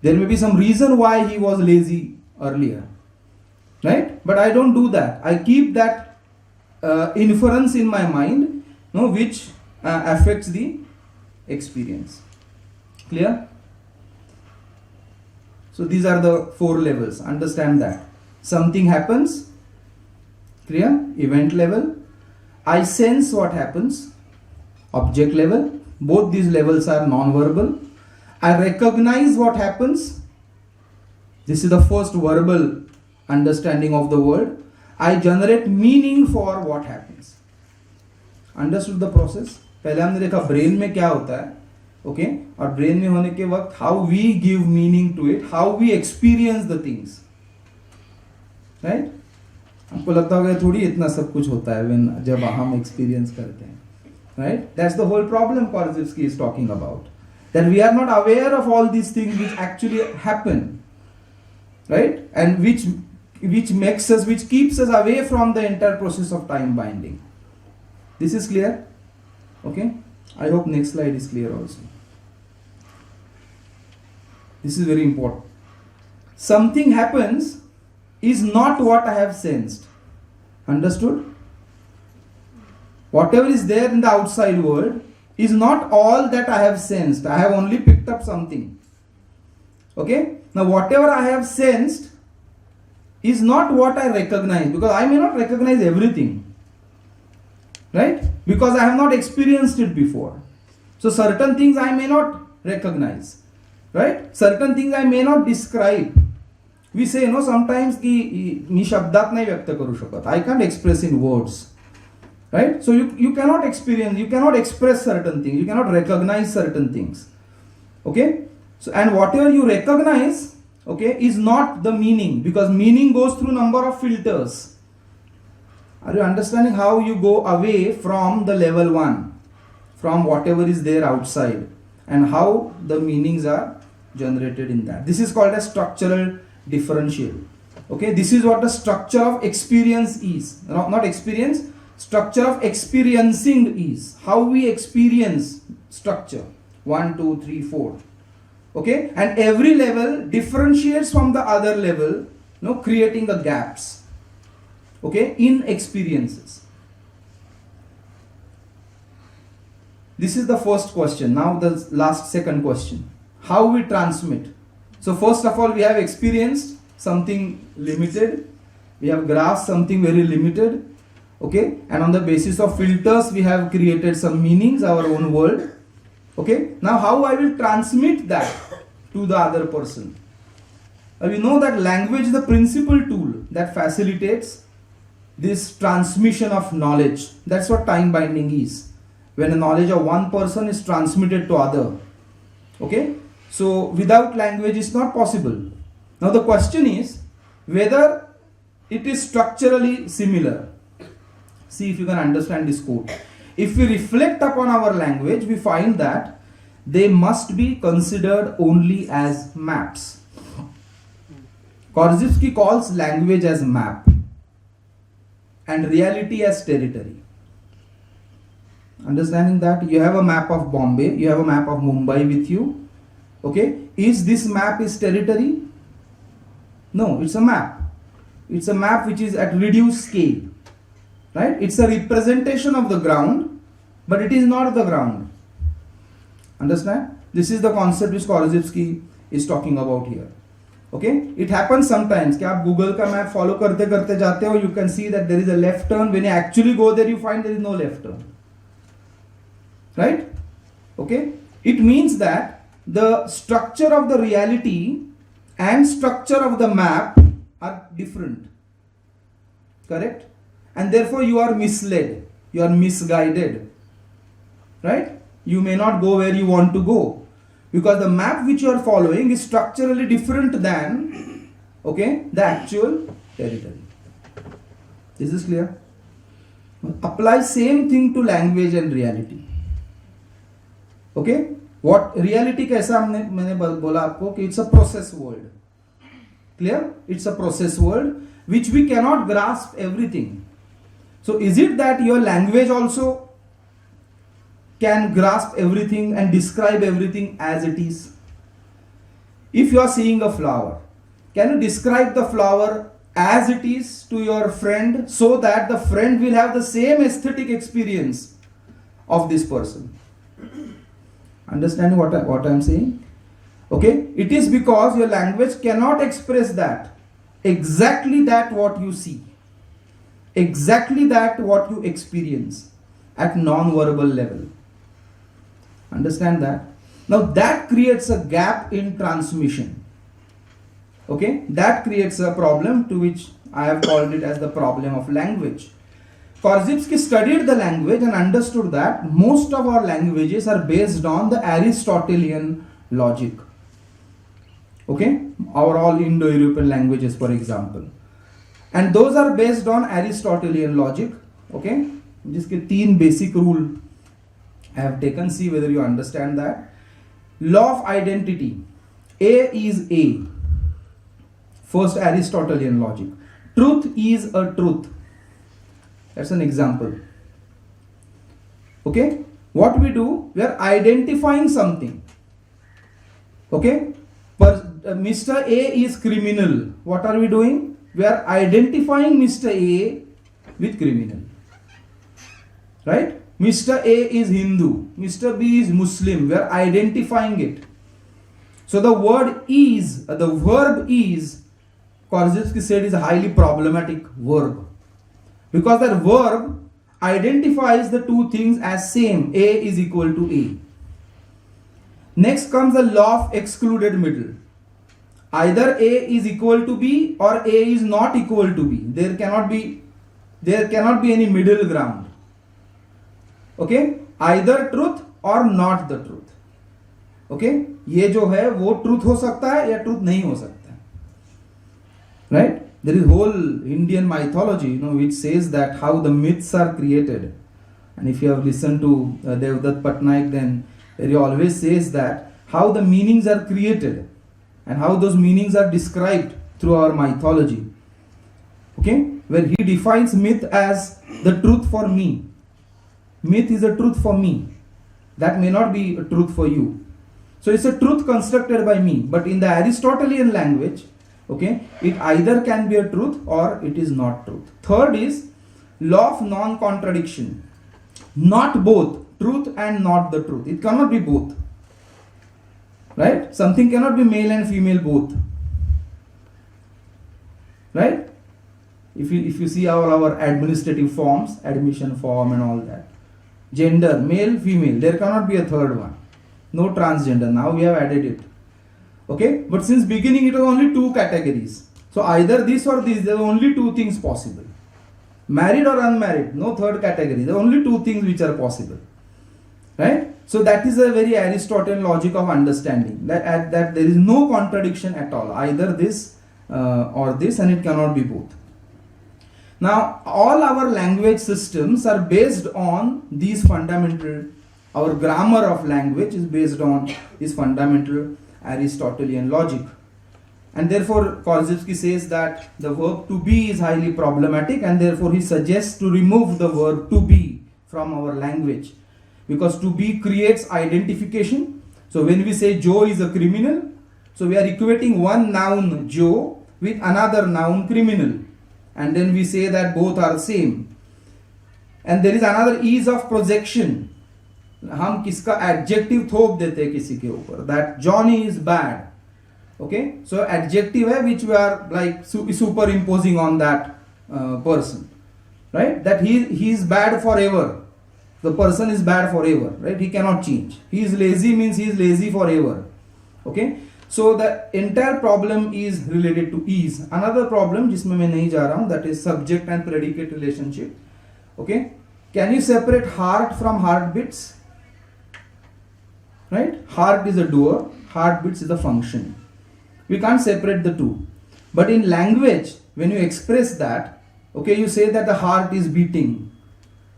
There may be some reason why he was lazy earlier. Right? But I don't do that. I keep that inference in my mind, which affects the experience. Clear? So these are the 4 levels. Understand that. Something happens. Clear? Event level. I sense what happens. Object level. Both these levels are non-verbal. I recognize what happens. This is the first verbal understanding of the word. I generate meaning for what happens. Understood the process? पहले हमने देखा brain में क्या होता है, okay, और brain में होने के वक्त how we give meaning to it, how we experience the things. Right? आपको लगता होगा थोड़ी इतना सब कुछ होता है जब हम एक्सपीरियंस करते हैं. Right? That's the whole problem Korzybski is talking about, that we are not aware of all these things which actually happen, right? And which makes us, which keeps us away from the entire process of time binding. This is clear? Okay? I hope next slide is clear also. This is very important. Something happens is not what I have sensed. Understood? Whatever is there in the outside world is not all that I have sensed. I have only picked up something. Okay? Now whatever I have sensed is not what I recognize, because I may not recognize everything. Right? Because I have not experienced it before. So certain things I may not recognize. Right? Certain things I may not describe. We say, sometimes मी शब्दात नाही व्यक्त करू शकत. I can't express in words. Right? So you cannot experience, you cannot express certain things, you cannot recognize certain things. Okay? So, and whatever you recognize, okay, is not the meaning, because meaning goes through number of filters. Are you understanding how you go away from the level 1, from whatever is there outside, and how the meanings are generated in that? This is called a structural differential. Okay, this is what the structure of experience is. Not experience, structure of experiencing is. How we experience structure. 1, 2, 3, 4. Okay, and every level differentiates from the other level, creating the gaps. Okay, in experiences. This is the first question. Now the second question. How we transmit. So first of all, we have experienced something limited. We have grasped something very limited. Okay, and on the basis of filters, we have created some meanings, our own world. Okay, now how I will transmit that to the other person? We know that language is the principal tool that facilitates this transmission of knowledge. That's what time binding is. When the knowledge of one person is transmitted to other. Okay, so without language it's not possible. Now the question is whether it is structurally similar. See if you can understand this quote. If we reflect upon our language, we find that they must be considered only as maps. Korzybski calls language as map and reality as territory. Understanding that? You have a map of Bombay, you have a map of Mumbai with you. Okay, is this map is territory? No, it's a map. It's a map which is at reduced scale. Right? It's a representation of the ground, but it is not the ground. Understand? This is the concept which Korzybski is talking about here. Okay? It happens sometimes कि आप Google का map follow करते करते जाते हो, you can see that there is a left turn. When you actually go there, you find there is no left turn. Right? Okay? It means that the structure of the reality and structure of the map are different. Correct? And therefore you are misled, you are misguided, right? You may not go where you want to go because the map which you are following is structurally different than, okay, the actual territory. Is this clear? Apply same thing to language and reality. Okay, what reality कैसा मैंने बोला आपको कि it's a process world. Clear? It's a process world which we cannot grasp everything. So is it that your language also can grasp everything and describe everything as it is? If you are seeing a flower, can you describe the flower as it is to your friend so that the friend will have the same aesthetic experience of this person? Understanding what I am saying? Okay, it is because your language cannot express that, exactly that what you see. Exactly that what you experience at non-verbal level. Understand that? Now that creates a gap in transmission. Okay, that creates a problem to which I have called it as the problem of language. Korzybski studied the language and understood that most of our languages are based on the Aristotelian logic. Okay, our all Indo-European languages, for example. And those are based on Aristotelian logic. Okay, जिसके 3 basic rule I have taken. See whether you understand that. Law of identity. A is A. First Aristotelian logic. Truth is a truth. That's an example. Okay, what we do, we are identifying something. Okay, Mr. A is criminal. What are we doing? We are identifying Mr. A with criminal. Right? Mr. A is Hindu. Mr. B is Muslim. We are identifying it. So the word is, the verb is, Korzybski said, is a highly problematic verb. Because that verb identifies the two things as same. A is equal to A. Next comes the law of excluded middle. Either A is equal to B or A is not equal to B. There cannot be any middle ground. Okay? Either truth or not the truth. Okay? ये जो है वो truth हो सकता है या truth नहीं हो सकता है. Right? There is whole Indian mythology, which says that how the myths are created. And if you have listened to Devdutt Patnaik, then he always says that how the meanings are created and how those meanings are described through our mythology. Okay, where he defines myth as the truth for me. Myth is a truth for me. That may not be a truth for you. So it's a truth constructed by me. But in the Aristotelian language, okay, it either can be a truth or it is not truth. Third is law of non-contradiction. Not both, truth and not the truth. It cannot be both. Right? Something cannot be male and female both. Right? If you see our administrative forms, admission form and all that. Gender, male, female, there cannot be a third one. No transgender. Now we have added it. Okay? But since beginning it was only two categories. So either this or this, there are only two things possible. Married or unmarried, no third category. There are only two things which are possible. Right? So that is a very Aristotelian logic of understanding. That there is no contradiction at all. Either this or this, and it cannot be both. Now, all our language systems are based on these fundamental, our grammar of language is based on this fundamental Aristotelian logic. And therefore, Korzybski says that the verb to be is highly problematic, and therefore he suggests to remove the verb to be from our language. Because to be creates identification. So when we say Joe is a criminal, so we are equating one noun Joe with another noun criminal. And then we say that both are same. And there is another ease of projection. हम किसका adjective थोप देते हैं किसी के ऊपर. That Johnny is bad. Okay, so adjective है which we are like superimposing on that person, right? That he is bad forever. The person is bad forever, right? He cannot change. He is lazy means he is lazy forever. Okay, so the entire problem is related to ease. Another problem जिसमें मैं नहीं जा रहा हूँ, that is subject and predicate relationship. Okay, can you separate heart from heartbeats? Right? Heart is a doer, heartbeats is a function. We can't separate the two. But in language, when you express that, okay, you say that the heart is beating.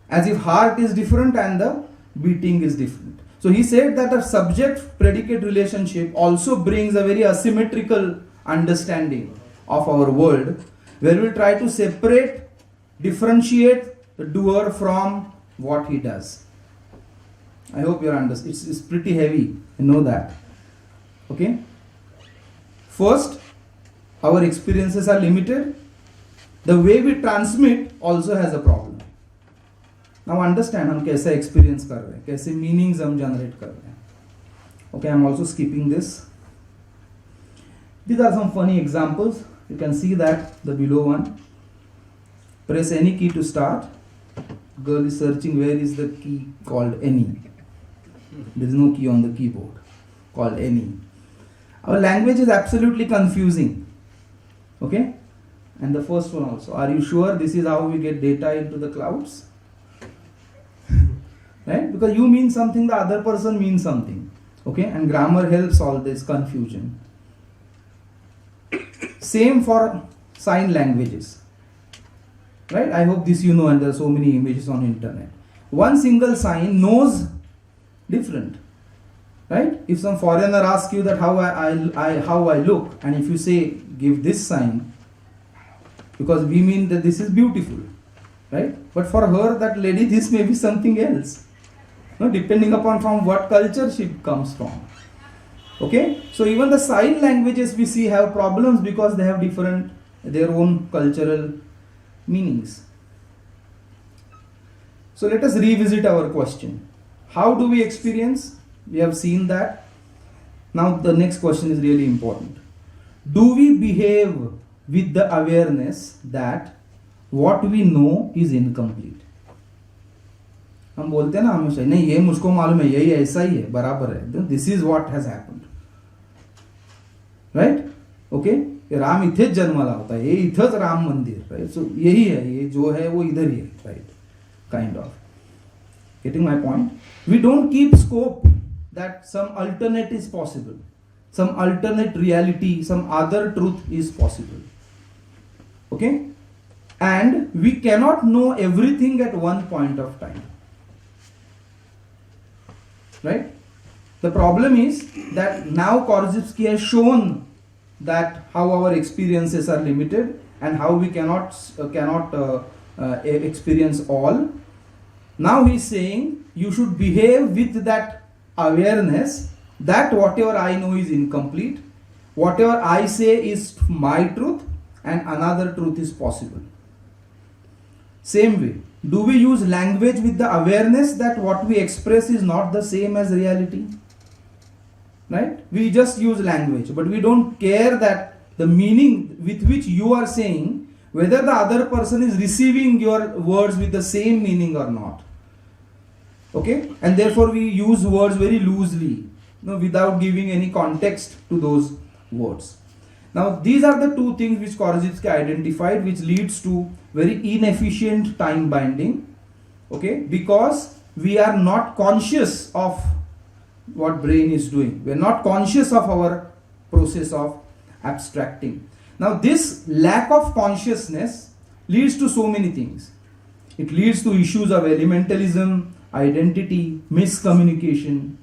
As if heart is different and the beating is different. So he said that a subject-predicate relationship also brings a very asymmetrical understanding of our world, where we try to separate, differentiate the doer from what he does. I hope you understand. It's pretty heavy, you know that. Okay? First, our experiences are limited. The way we transmit also has a problem. Now understand हम कैसा experience कर रहे हैं, कैसे meanings हम generate कर रहे हैं. Okay, I'm also skipping this. These are some funny examples. You can see that the below one. Press any key to start. Girl is searching where is the key called any. There is no key on the keyboard called any. Our language is absolutely confusing. Okay? And the first one also. Are you sure this is how we get data into the clouds? Right? Because you mean something, the other person means something. Okay? And grammar helps all this confusion. Same for sign languages. Right? I hope this you know, and there are so many images on internet. One single sign knows different. Right? If some foreigner asks you that how I look, and if you say give this sign, because we mean that this is beautiful, right? But for her, that lady, this may be something else. No, depending upon from what culture she comes from. Okay? So even the sign languages we see have problems because they have different, their own cultural meanings. So let us revisit our question. How do we experience? We have seen that. Now the next question is really important. Do we behave with the awareness that what we know is incomplete? हम बोलते हैं ना हमेशा, नहीं ये मुझको मालूम है, यही ऐसा ही है, बराबर है. This is what has happened. Right? Okay? Ram इथेच जन्माला होता है, ये इथेच राम मंदिर, right? So यही है, ये जो है वो इधर ही है, right? Kind of. Getting my point? We don't keep scope that some alternate is possible, some alternate reality, some other truth is possible. Okay, and we cannot know everything at one point of time, right? The problem is that now Korzybski has shown that how our experiences are limited and how we cannot experience all. Now he is saying you should behave with that awareness that whatever I know is incomplete, whatever I say is my truth, and another truth is possible. Same way, do we use language with the awareness that what we express is not the same as reality? Right? We just use language, but we don't care that the meaning with which you are saying, whether the other person is receiving your words with the same meaning or not. Okay? And therefore we use words very loosely, without giving any context to those words. Now these are the two things which Korzybski identified, which leads to very inefficient time binding. Okay? Because we are not conscious of what brain is doing. We are not conscious of our process of abstracting. Now this lack of consciousness leads to so many things. It leads to issues of elementalism, identity, miscommunication.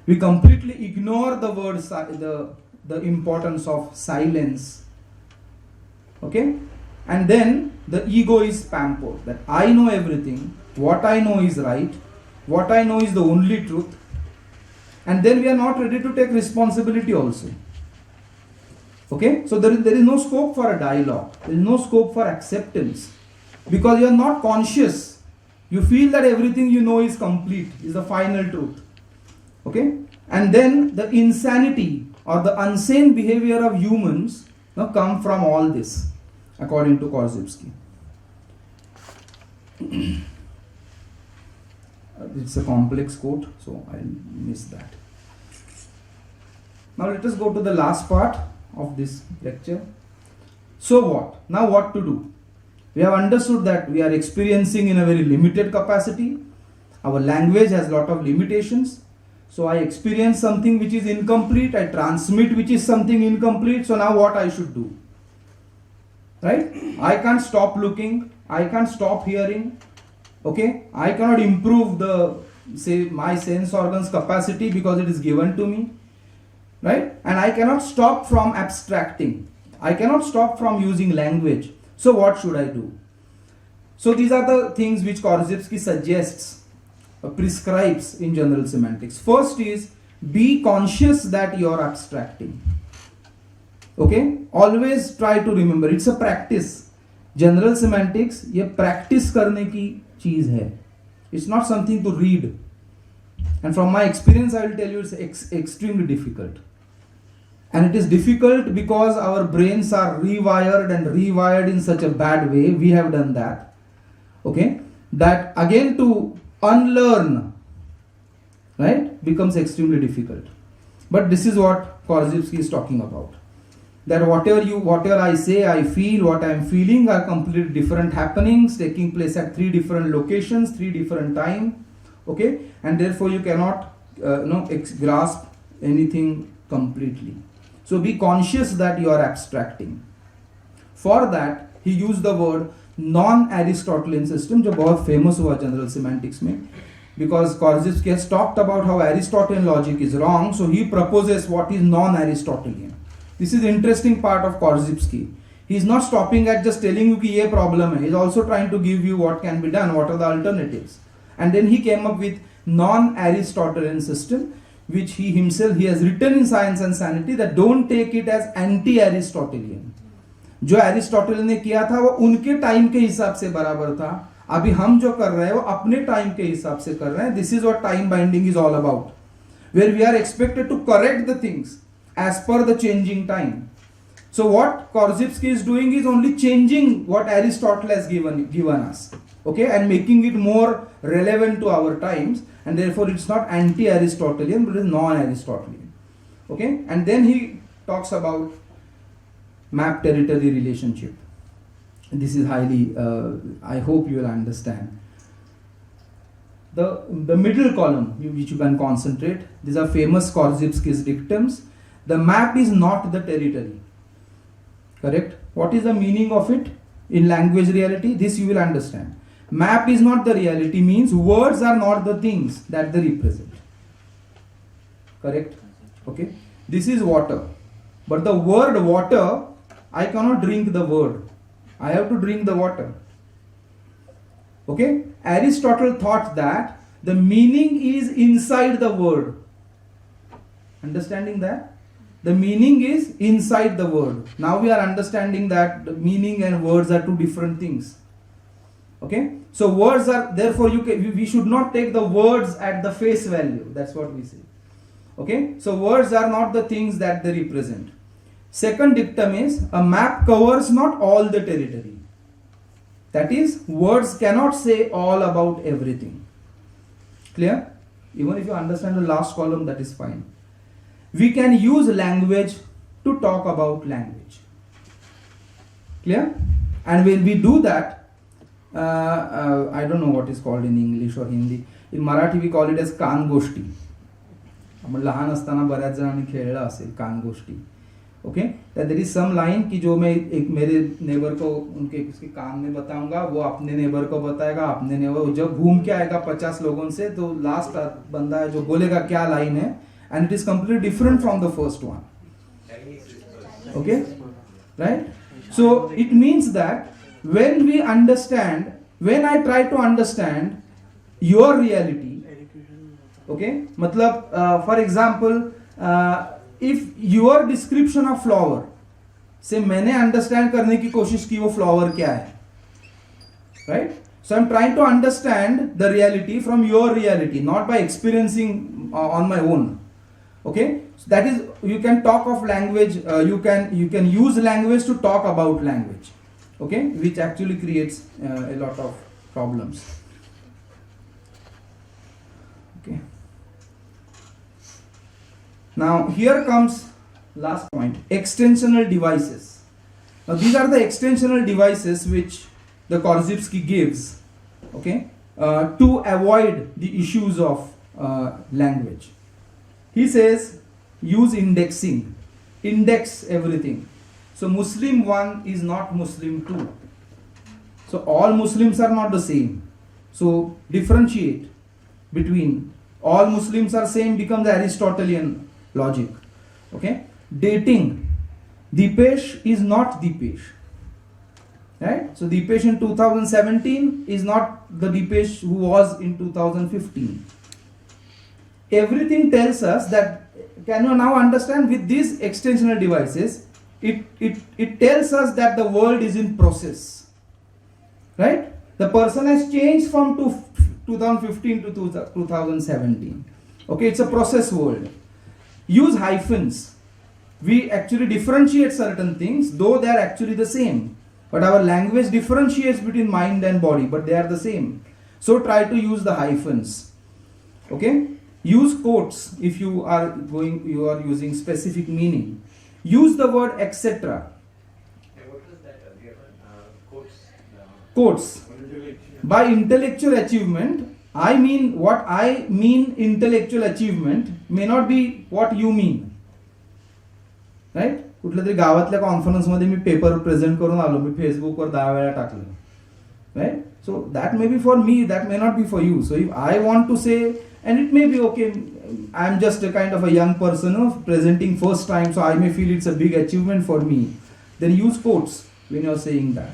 We completely ignore the word, the importance of silence. Okay? And then the ego is pampered, that I know everything, what I know is right, what I know is the only truth. And then we are not ready to take responsibility also. Okay? So there is no scope for a dialogue. There is no scope for acceptance. Because you are not conscious. You feel that everything you know is complete, is the final truth. Okay? And then the insanity or the insane behavior of humans come from all this, according to Korzybski. It's a complex quote, so I'll miss that. Now let us go to the last part of this lecture. So what? Now what to do? We have understood that we are experiencing in a very limited capacity. Our language has a lot of limitations. So I experience something which is incomplete. I transmit which is something incomplete. So now what I should do? Right? I can't stop looking. I can't stop hearing. Okay? I cannot improve my sense organs capacity because it is given to me. Right? And I cannot stop from abstracting. I cannot stop from using language. So what should I do? So these are the things which Korzybski suggests, prescribes in general semantics. First is, be conscious that you are abstracting. Okay? Always try to remember, it's a practice. General semantics, ये practice करने की चीज है. It's not something to read. And from my experience, I will tell you it's extremely difficult. And it is difficult because our brains are rewired in such a bad way. We have done that. Okay? That again to unlearn, right, becomes extremely difficult. But this is what Korzybski is talking about. That whatever I say, I feel, what I am feeling are completely different happenings taking place at 3 different locations, 3 different time. Okay? And therefore you cannot grasp anything completely. So be conscious that you are abstracting. For that, he used the word non-Aristotelian system, जो बहुत famous हुआ general semantics में, because Korzybski has talked about how Aristotelian logic is wrong, so he proposes what is non-Aristotelian. This is the interesting part of Korzybski. He is not stopping at just telling you कि ये problem है. He is also trying to give you what can be done, what are the alternatives. And then he came up with non-Aristotelian system, which he has written in Science and Sanity, that don't take it as anti-Aristotelian. जो Aristotle ने किया था वो उनके time के हिसाब से बराबर था. अभी हम जो कर रहे हैं वो अपने टाइम के हिसाब से कर रहे हैं. This is what time binding is all about, where we are expected to correct the things as per the changing time. So what Korzybski is doing is only changing what Aristotle has given us, okay, and making it more relevant to our times, and therefore it's not anti-Aristotelian but it is non-Aristotelian. Okay, and then he talks about map territory relationship. This is highly, I hope you will understand. The middle column, which you can concentrate, these are famous Korzybski's dictums. The map is not the territory. Correct? What is the meaning of it? in language reality, this you will understand. Map is not the reality means words are not the things that they represent. Correct? Okay. This is water. But the word water, I cannot drink the word. I have to drink the water. Okay. Aristotle thought that the meaning is inside the word. Understanding that? The meaning is inside the word. Now we are understanding that the meaning and words are two different things. Okay. So words are, therefore we should not take the words at the face value. That's what we say. Okay. So words are not the things that they represent. Second dictum is, a map covers not all the territory. That is, words cannot say all about everything. Clear? Even if you understand the last column, that is fine. We can use language to talk about language. Clear? And when we do that, I don't know what is called in English or Hindi. In Marathi we call it as कान गोष्टी. आपण लहान असताना बऱ्याच जणांनी खेळलं असेल कान गोष्टी. Okay, there is some line कि जो मैं एक मेरे नेबर को उनके उसके कान में बताऊंगा, वो अपने नेबर को बताएगा, अपने नेबर जब घूम के आएगा 50 लोगों से, तो लास्ट बंदा है जो बोलेगा क्या लाइन है, and it is completely different from the first one. Okay, right? So it means that when we understand, when I try to understand your reality, okay, matlab for example, if your description of flower से मैंने understand करने की कोशिश की वो flower क्या है, right? So I'm trying to understand the reality from your reality, not by experiencing on my own. Okay, so that is, you can talk of language, you can use language to talk about language, okay, which actually creates a lot of problems. Okay, now here comes last point, extensional devices. Now these are the extensional devices which the Korzybski gives, okay, to avoid the issues of language. He says use indexing, index everything. So Muslim 1 is not Muslim 2. So all Muslims are not the same. So differentiate between all Muslims are same becomes Aristotelian logic. Okay, dating, Dipesh is not Dipesh. Right? So Dipesh in 2017 is not the Dipesh who was in 2015. Everything tells us that, can you now understand, with these extensional devices, it tells us that the world is in process. Right? The person has changed from 2015 to 2017. Okay, it's a process world. Use hyphens. We actually differentiate certain things, though they are actually the same. But our language differentiates between mind and body, but they are the same. So try to use the hyphens. Okay? Use quotes if you are using specific meaning. Use the word etc. What was that earlier one? Quotes. By intellectual achievement, I mean what I mean intellectual achievement may not be what you mean. Right? कुठल्या तरी गावातल्या conference मध्ये मी paper present करून आलो, मी फेसबुकवर 10 वेळा टाकलं. Right? So that may be for me, that may not be for you. So if I want to say, and it may be okay, I'm just a kind of a young person presenting first time, so I may feel it's a big achievement for me. Then use quotes when you're saying that.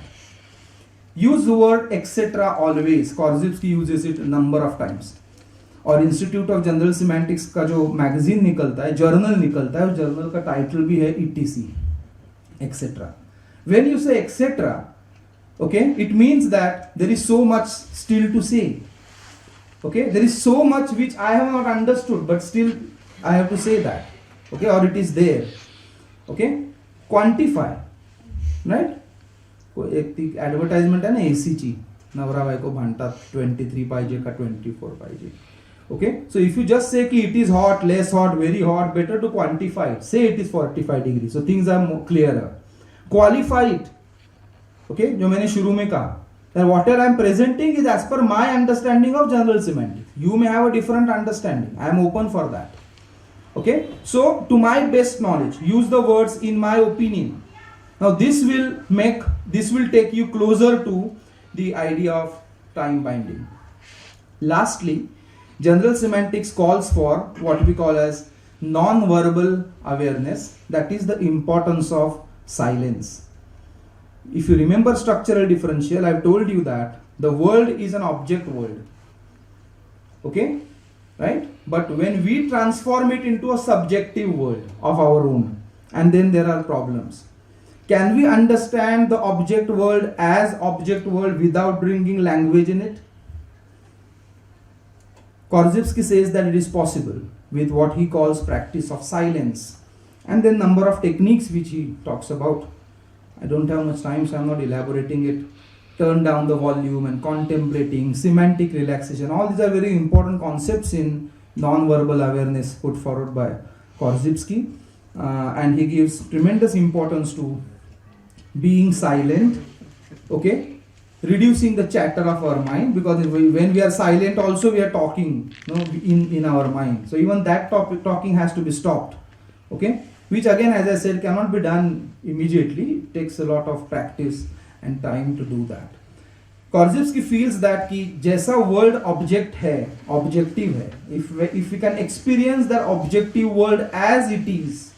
Use the word etc. always. Korzybski uses it a number of times. और institute of general semantics का जो magazine निकलता है, journal निकलता है, उस journal का title भी है ETC, etcetera. When you say etc., okay, it means that there is so much still to say. Okay, there is so much which I have not understood, but still I have to say that. Okay, or it is there. Okay, quantify, right? एक ती advertisement आहे ना AC ची, नवरा बायको भांडतात 23 पाहिजे का 24 पाहिजे. Okay, so if you just say कि it is hot, less hot, very hot, better to quantify it. Say it is 45 degrees, so things are more clearer. Qualify it. Okay, जो मैंने शुरू में कहा, that whatever I am presenting is as per my understanding of general semantics. You may have a different understanding. I am open for that. Okay, so to my best knowledge, use the words in my opinion. Now this will take you closer to the idea of time binding. Lastly, general semantics calls for what we call as non-verbal awareness, that is the importance of silence. If you remember structural differential, I've told you that the world is an object world. Okay? Right? But when we transform it into a subjective world of our own, and then there are problems. Can we understand the object world as object world without bringing language in it? Korzybski says that it is possible with what he calls practice of silence, and then number of techniques which he talks about. I don't have much time, so I'm not elaborating it. Turn down the volume and contemplating, semantic relaxation. All these are very important concepts in non-verbal awareness put forward by Korzybski, and he gives tremendous importance to being silent, okay, reducing the chatter of our mind, because when we are silent also we are talking, in our mind. So even that talking has to be stopped, okay, which again, as I said, cannot be done immediately. It takes a lot of practice and time to do that. Korzybski feels that कि जैसा world object है, objective है, if we can experience that objective world as it is,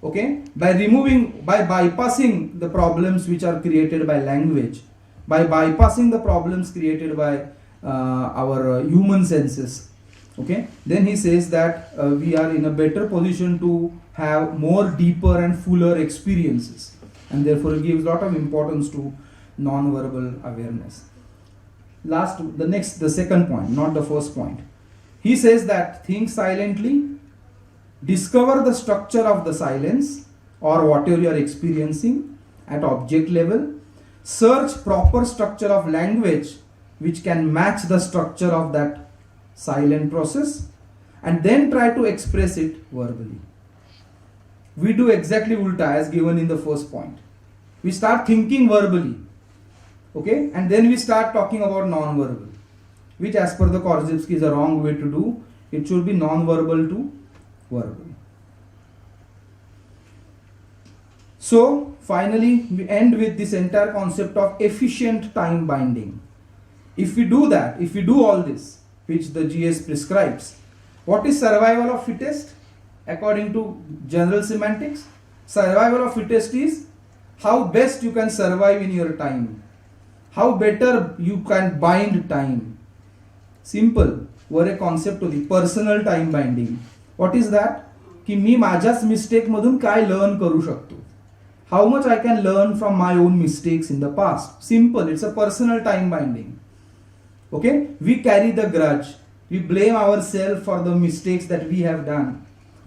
okay, by bypassing the problems which are created by language, by bypassing the problems created by our human senses, okay, then he says that we are in a better position to have more deeper and fuller experiences, and therefore he gives a lot of importance to non-verbal awareness. The second point, not the first point. He says that think silently, discover the structure of the silence or whatever you are experiencing at object level, search proper structure of language which can match the structure of that silent process, and then try to express it verbally. We do exactly ulta as given in the first point. We start thinking verbally, okay, and then we start talking about non-verbal, which as per the Korzybski is a wrong way to do. It should be non-verbal to verbal. So finally we end with this entire concept of efficient time binding. If we do that, if we do all this which the GS prescribes, what is survival of fittest? According to general semantics, survival of fittest is how best you can survive in your time, how better you can bind time. Simple. वर एक concept होती personal time binding. What is that? की मी माझ्याच mistake मधून काय learn करू शकतो. How much I can learn from my own mistakes in the past. Simple. It's a personal time binding. Okay, we carry the grudge, we blame ourselves for the mistakes that we have done.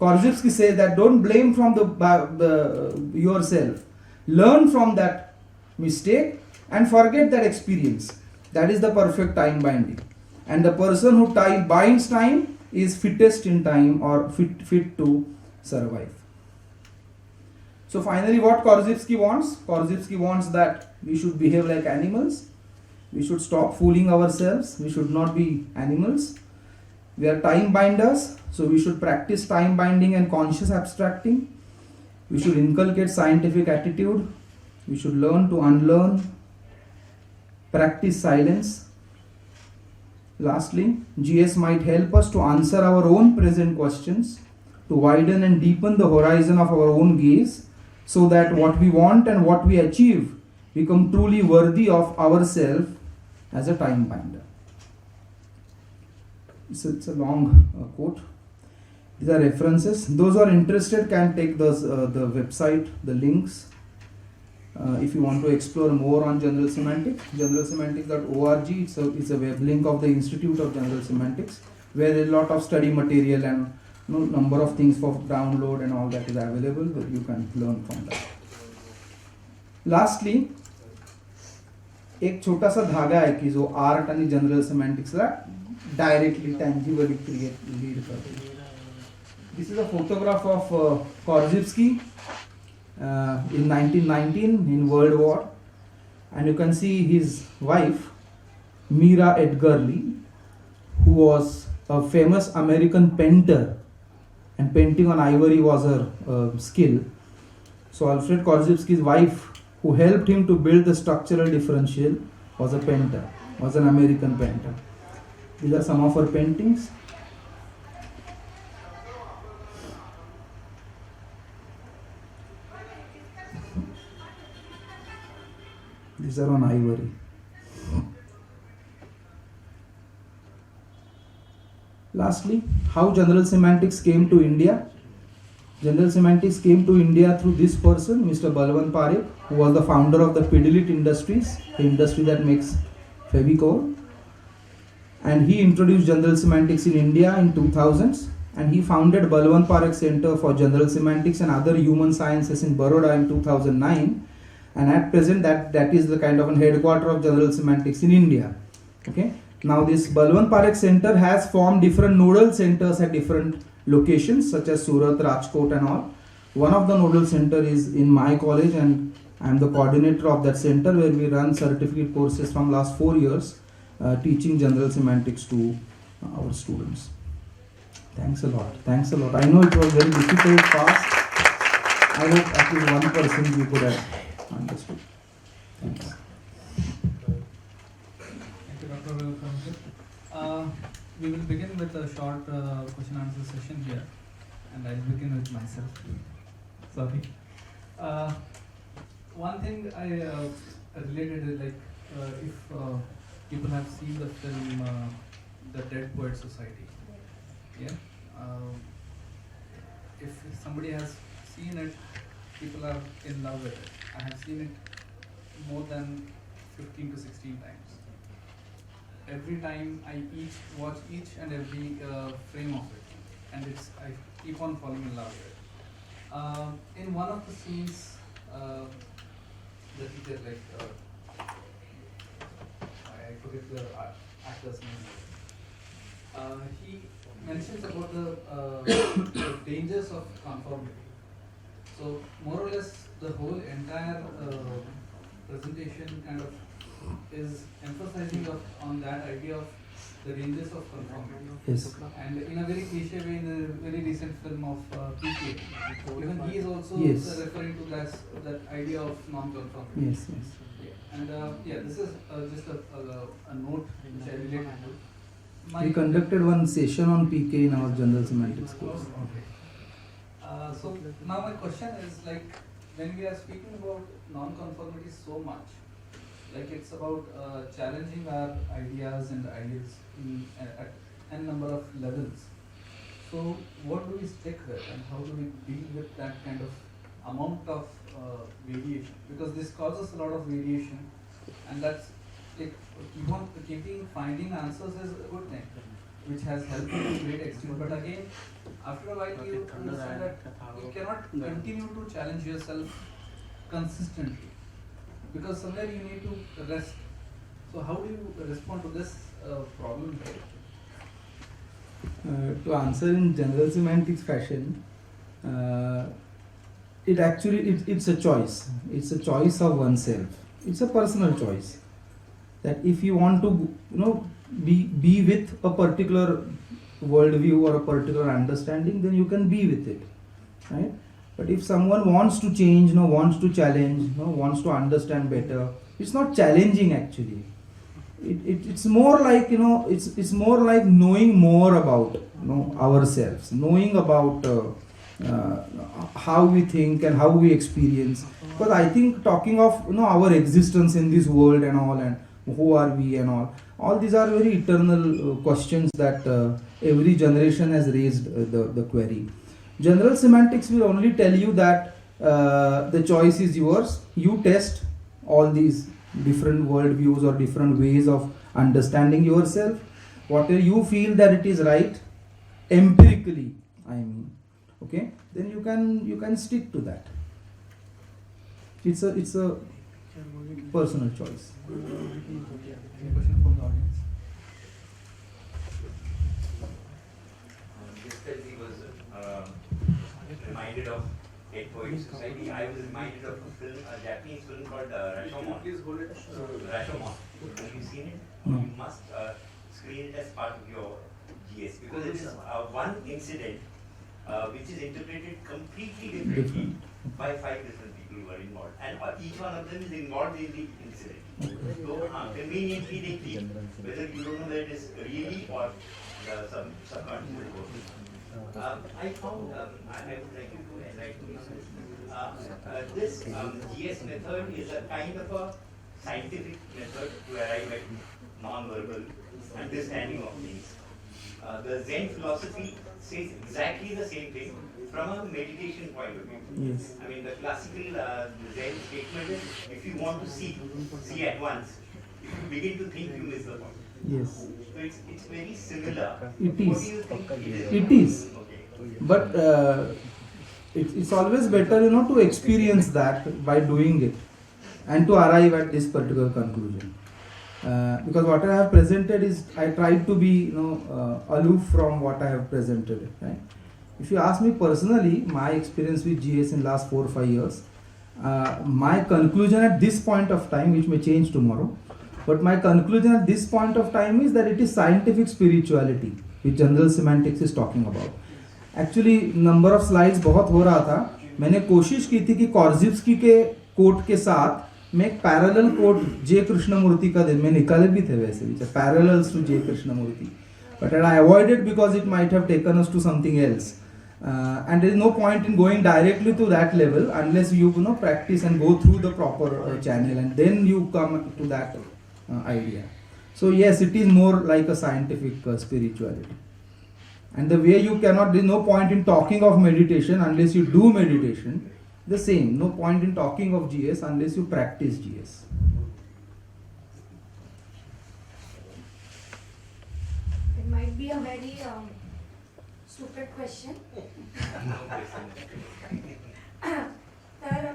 Korzybski says that don't blame from yourself, learn from that mistake and forget that experience. That is the perfect time binding, and the person who binds time is fittest in time or fit to survive. So finally, what Korzybski wants? Korzybski wants that we should behave like animals. We should stop fooling ourselves. We should not be animals. We are time binders, so we should practice time binding and conscious abstracting. We should inculcate scientific attitude. We should learn to unlearn. Practice silence. Lastly, GS might help us to answer our own present questions, to widen and deepen the horizon of our own gaze, so that what we want and what we achieve become truly worthy of ourselves as a time binder. It's a long quote. These are references. Those who are interested can take the website, the links. If you want to explore more on general semantics, generalsemantics.org. It's a web link of the Institute of General Semantics, where there is a lot of study material and number of things for download and all that is available, but you can learn from that. Lastly, एक छोटा सा धागा है की जो art आणि general सेमॅन्टिक्सला directly टँजिबली lead करतो. This is a photograph of Korzybski in 1919 in World War, and you can see his wife Mira Edgar Lee, who was a famous American painter, and painting on ivory was her skill. So Alfred Korzybski's wife, who helped him to build the structural differential, was a painter, was an American painter. These are some of her paintings. These are on ivory. Lastly, how general semantics came to India. General semantics came to India through this person, Mr. Balwant Parekh, who was the founder of the Pidilite Industries, the industry that makes Fevicol. And he introduced general semantics in India in 2000s, and he founded Balwant Parekh Center for General Semantics and Other Human Sciences in Baroda in 2009. And at present, that is the kind of a headquarter of general semantics in India. Okay. Now this Balwant Parekh Center has formed different nodal centers at different locations such as Surat, Rajkot and all. One of the nodal center is in my college, and I am the coordinator of that center, where we run certificate courses from last 4 years teaching general semantics to our students. Thanks a lot. Thanks a lot. I know it was very difficult task. I hope at least 1% you could have understood. Thanks. Thank you, Dr. Karmakar. We will begin with a short question answer session here, and I'll begin with myself. Sorry. One thing I related is like if people have seen the film The Dead Poet Society. Yeah. If somebody has seen it, people are in love with it. I have seen it more than 15 to 16 times. Every time I watch each and every frame of it, and I keep on falling in love with it. In one of the scenes, the teacher, I forget the actor's name. He mentions about the dangers of conformity. So more or less, the whole entire presentation kind of is emphasizing on that idea of the dangers of conformity. Yes. And in a very cliche way, in a very recent film of PK, even he is also Yes. referring to that idea of non-conformity. Yes, yes. And this is just a note which I related to. We conducted one session on PK in our general semantics course. Okay. So now my question is, like, when we are speaking about non-conformity so much, like it's about challenging our ideas and ideals at n number of levels. So what do we stick with, and how do we deal with that kind of amount of variation? Because this causes a lot of variation, and that's like keeping finding answers is a good thing, which has helped you to a great extent. But again, after a while, you understand that you cannot continue to challenge yourself consistently, because somewhere you need to rest. So how do you respond to this problem? To answer in general semantics fashion, it's a choice. It's a choice of oneself. It's a personal choice. That if you want to, be with a particular worldview or a particular understanding, then you can be with it, right? But if someone wants to change, wants to challenge, wants to understand better, it's not challenging actually. It's more like it's more like knowing more about ourselves, knowing about how we think and how we experience. Because I think talking of our existence in this world and all, and who are we and all these are very eternal questions that every generation has raised the query. General semantics will only tell you that the choice is yours. You test all these different worldviews or different ways of understanding yourself. Whatever you feel that it is right, empirically, okay, then you can stick to that. It's a personal choice. Any question from the audience? Just as he was reminded of Dead Poet Society, I was reminded of a Japanese film called Rashomon. Please hold it. Rashomon. Have you seen it? No. You must screen it as part of your GS, because it is one incident which is interpreted completely differently by 5 different people who are involved, and each one of them is involved in the incident. So conveniently they keep whether you don't know that it is really or some subconscious process. I found I would like you to enlighten me on this. This GS method is a kind of a scientific method to arrive at non-verbal understanding of things. The Zen philosophy says exactly the same thing from a meditation point of view. Yes. I mean, the classical Zen statement is, if you want to see at once. If you begin to think, you miss the point. Yes. So it's very similar. It What is. do you think it is? It is. Okay. But it's always better, to experience that by doing it and to arrive at this particular conclusion. Because what I have presented is, I tried to be, aloof from what I have presented. Right? If you ask me personally, my experience with GS in last 4 or 5 years, my conclusion at this point of time, which may change tomorrow, but my conclusion at this point of time is that it is scientific spirituality, which general semantics is talking about. Actually, number of slides बहुत हो रहा था. मैंने कोशिश की थी कि कॉर्जिब्स्की के कोट के साथ मैं एक पैरेलल कोट जे कृष्णमूर्ति का मैं निकाले भी थे वैसे भी parallels to J Krishnamurti, but I avoided because it might have taken us to something else. And there is no point in going directly to that level unless you practice and go through the proper channel, and then you come to that idea. So yes, it is more like a scientific spirituality. And the way you cannot, there is no point in talking of meditation unless you do meditation. The same, no point in talking of GS unless you practice GS. It might be a very stupid question. तर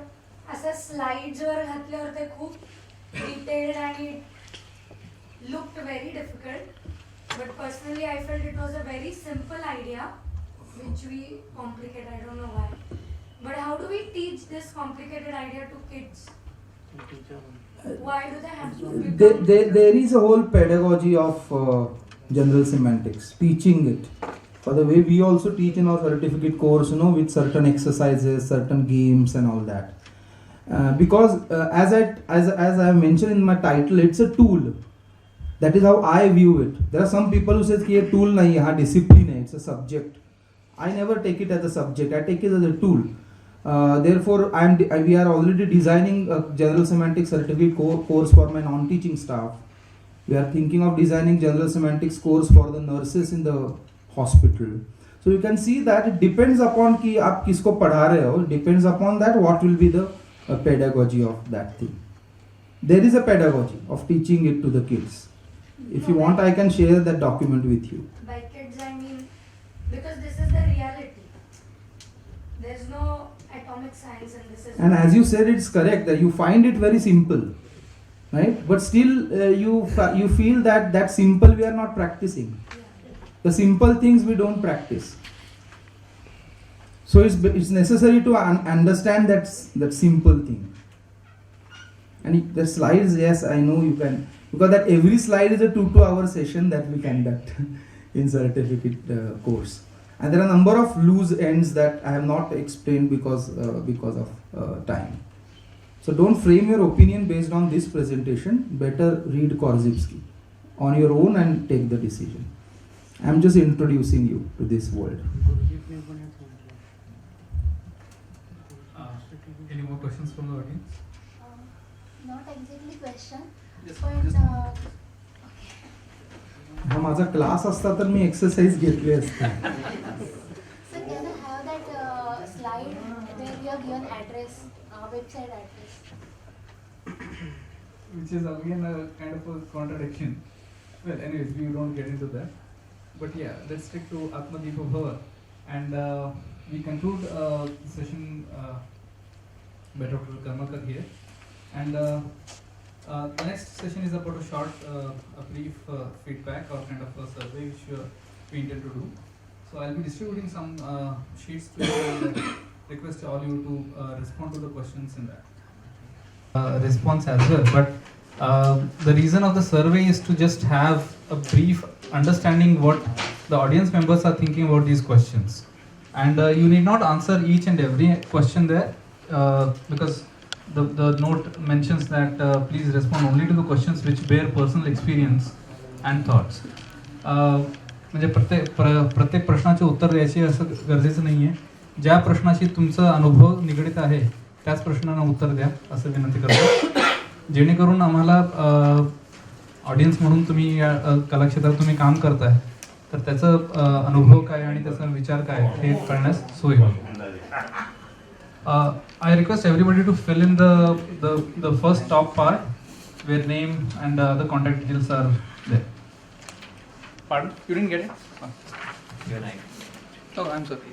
असं स्लाइड्सवर घातल्यावर ते खूप detailed आणि looked very difficult, but personally I felt it was a very simple idea which we complicate. I don't know why, but how do we teach this complicated idea to kids? Why do they have to become There is a whole pedagogy of general semantics, teaching it. For the way we also teach in our certificate course, with certain exercises, certain games and all that. Because as I have mentioned in my title, it's a tool. That is how I view it. There are some people who say कि ये tool नहीं है, discipline है, it's a subject. I never take it as a subject. I take it as a tool. Therefore, we are already designing a general semantics certificate course for my non-teaching staff. We are thinking of designing general semantics course for the nurses in the hospital. So you can see that it depends upon कि आप किसको पढ़ा रहे हो. It depends upon that what will be the pedagogy of that thing. There is a pedagogy of teaching it to the kids. If you want, I can share that document with you. by kids? I mean, because this is the reality. There's no atomic science in this. And as you said, it's correct that you find it very simple, right? But still, you feel that simple we are not practicing. The simple things we don't practice. So it's necessary to understand that simple thing. And the slides, yes, I know you can, because that every slide is a 2-hour session that we conduct in certificate course. And there are a number of loose ends that I have not explained because of time. So don't frame your opinion based on this presentation. Better read Korzybski on your own and take the decision. I am just introducing you to this world. Any more questions from the audience? Not exactly question, Yes, but just- हा माझा class असता तर मी exercise घेतली असते. so can I have that slide where you have given address, website address? Which is again a kind of a contradiction. Well, anyways, we don't get into that. But yeah, let's stick to Atmadipa Bhava. And we conclude the session by Dr. Karmakar here. And the next session is about a short, a brief feedback or kind of a survey which we intend to do. So I'll be distributing some sheets to you and request all you to respond to the questions in that. Response as well, but the reason of the survey is to just have a brief understanding what the audience members are thinking about these questions. And you need not answer each and every question there because the note mentions that please respond only to the questions which bear personal experience and thoughts. म्हणजे प्रत्येक प्रश्नाचे उत्तर द्यायचे असं गरजेचं नाही आहे. ज्या प्रश्नाशी तुमचा अनुभव निगडित आहे त्याच प्रश्नांना उत्तर द्या असं विनंती करतो, जेणेकरून आम्हाला ऑडियन्स म्हणून तुम्ही या कलाक्षेत्रात तुम्ही काम करताय तर त्याचा अनुभव काय आणि त्याचा विचार काय हे कळण्यास सोय होईल. I request everybody to fill in the first top part where name and the contact details are there. Pardon? You didn't get it? Good night. Oh, I'm sorry.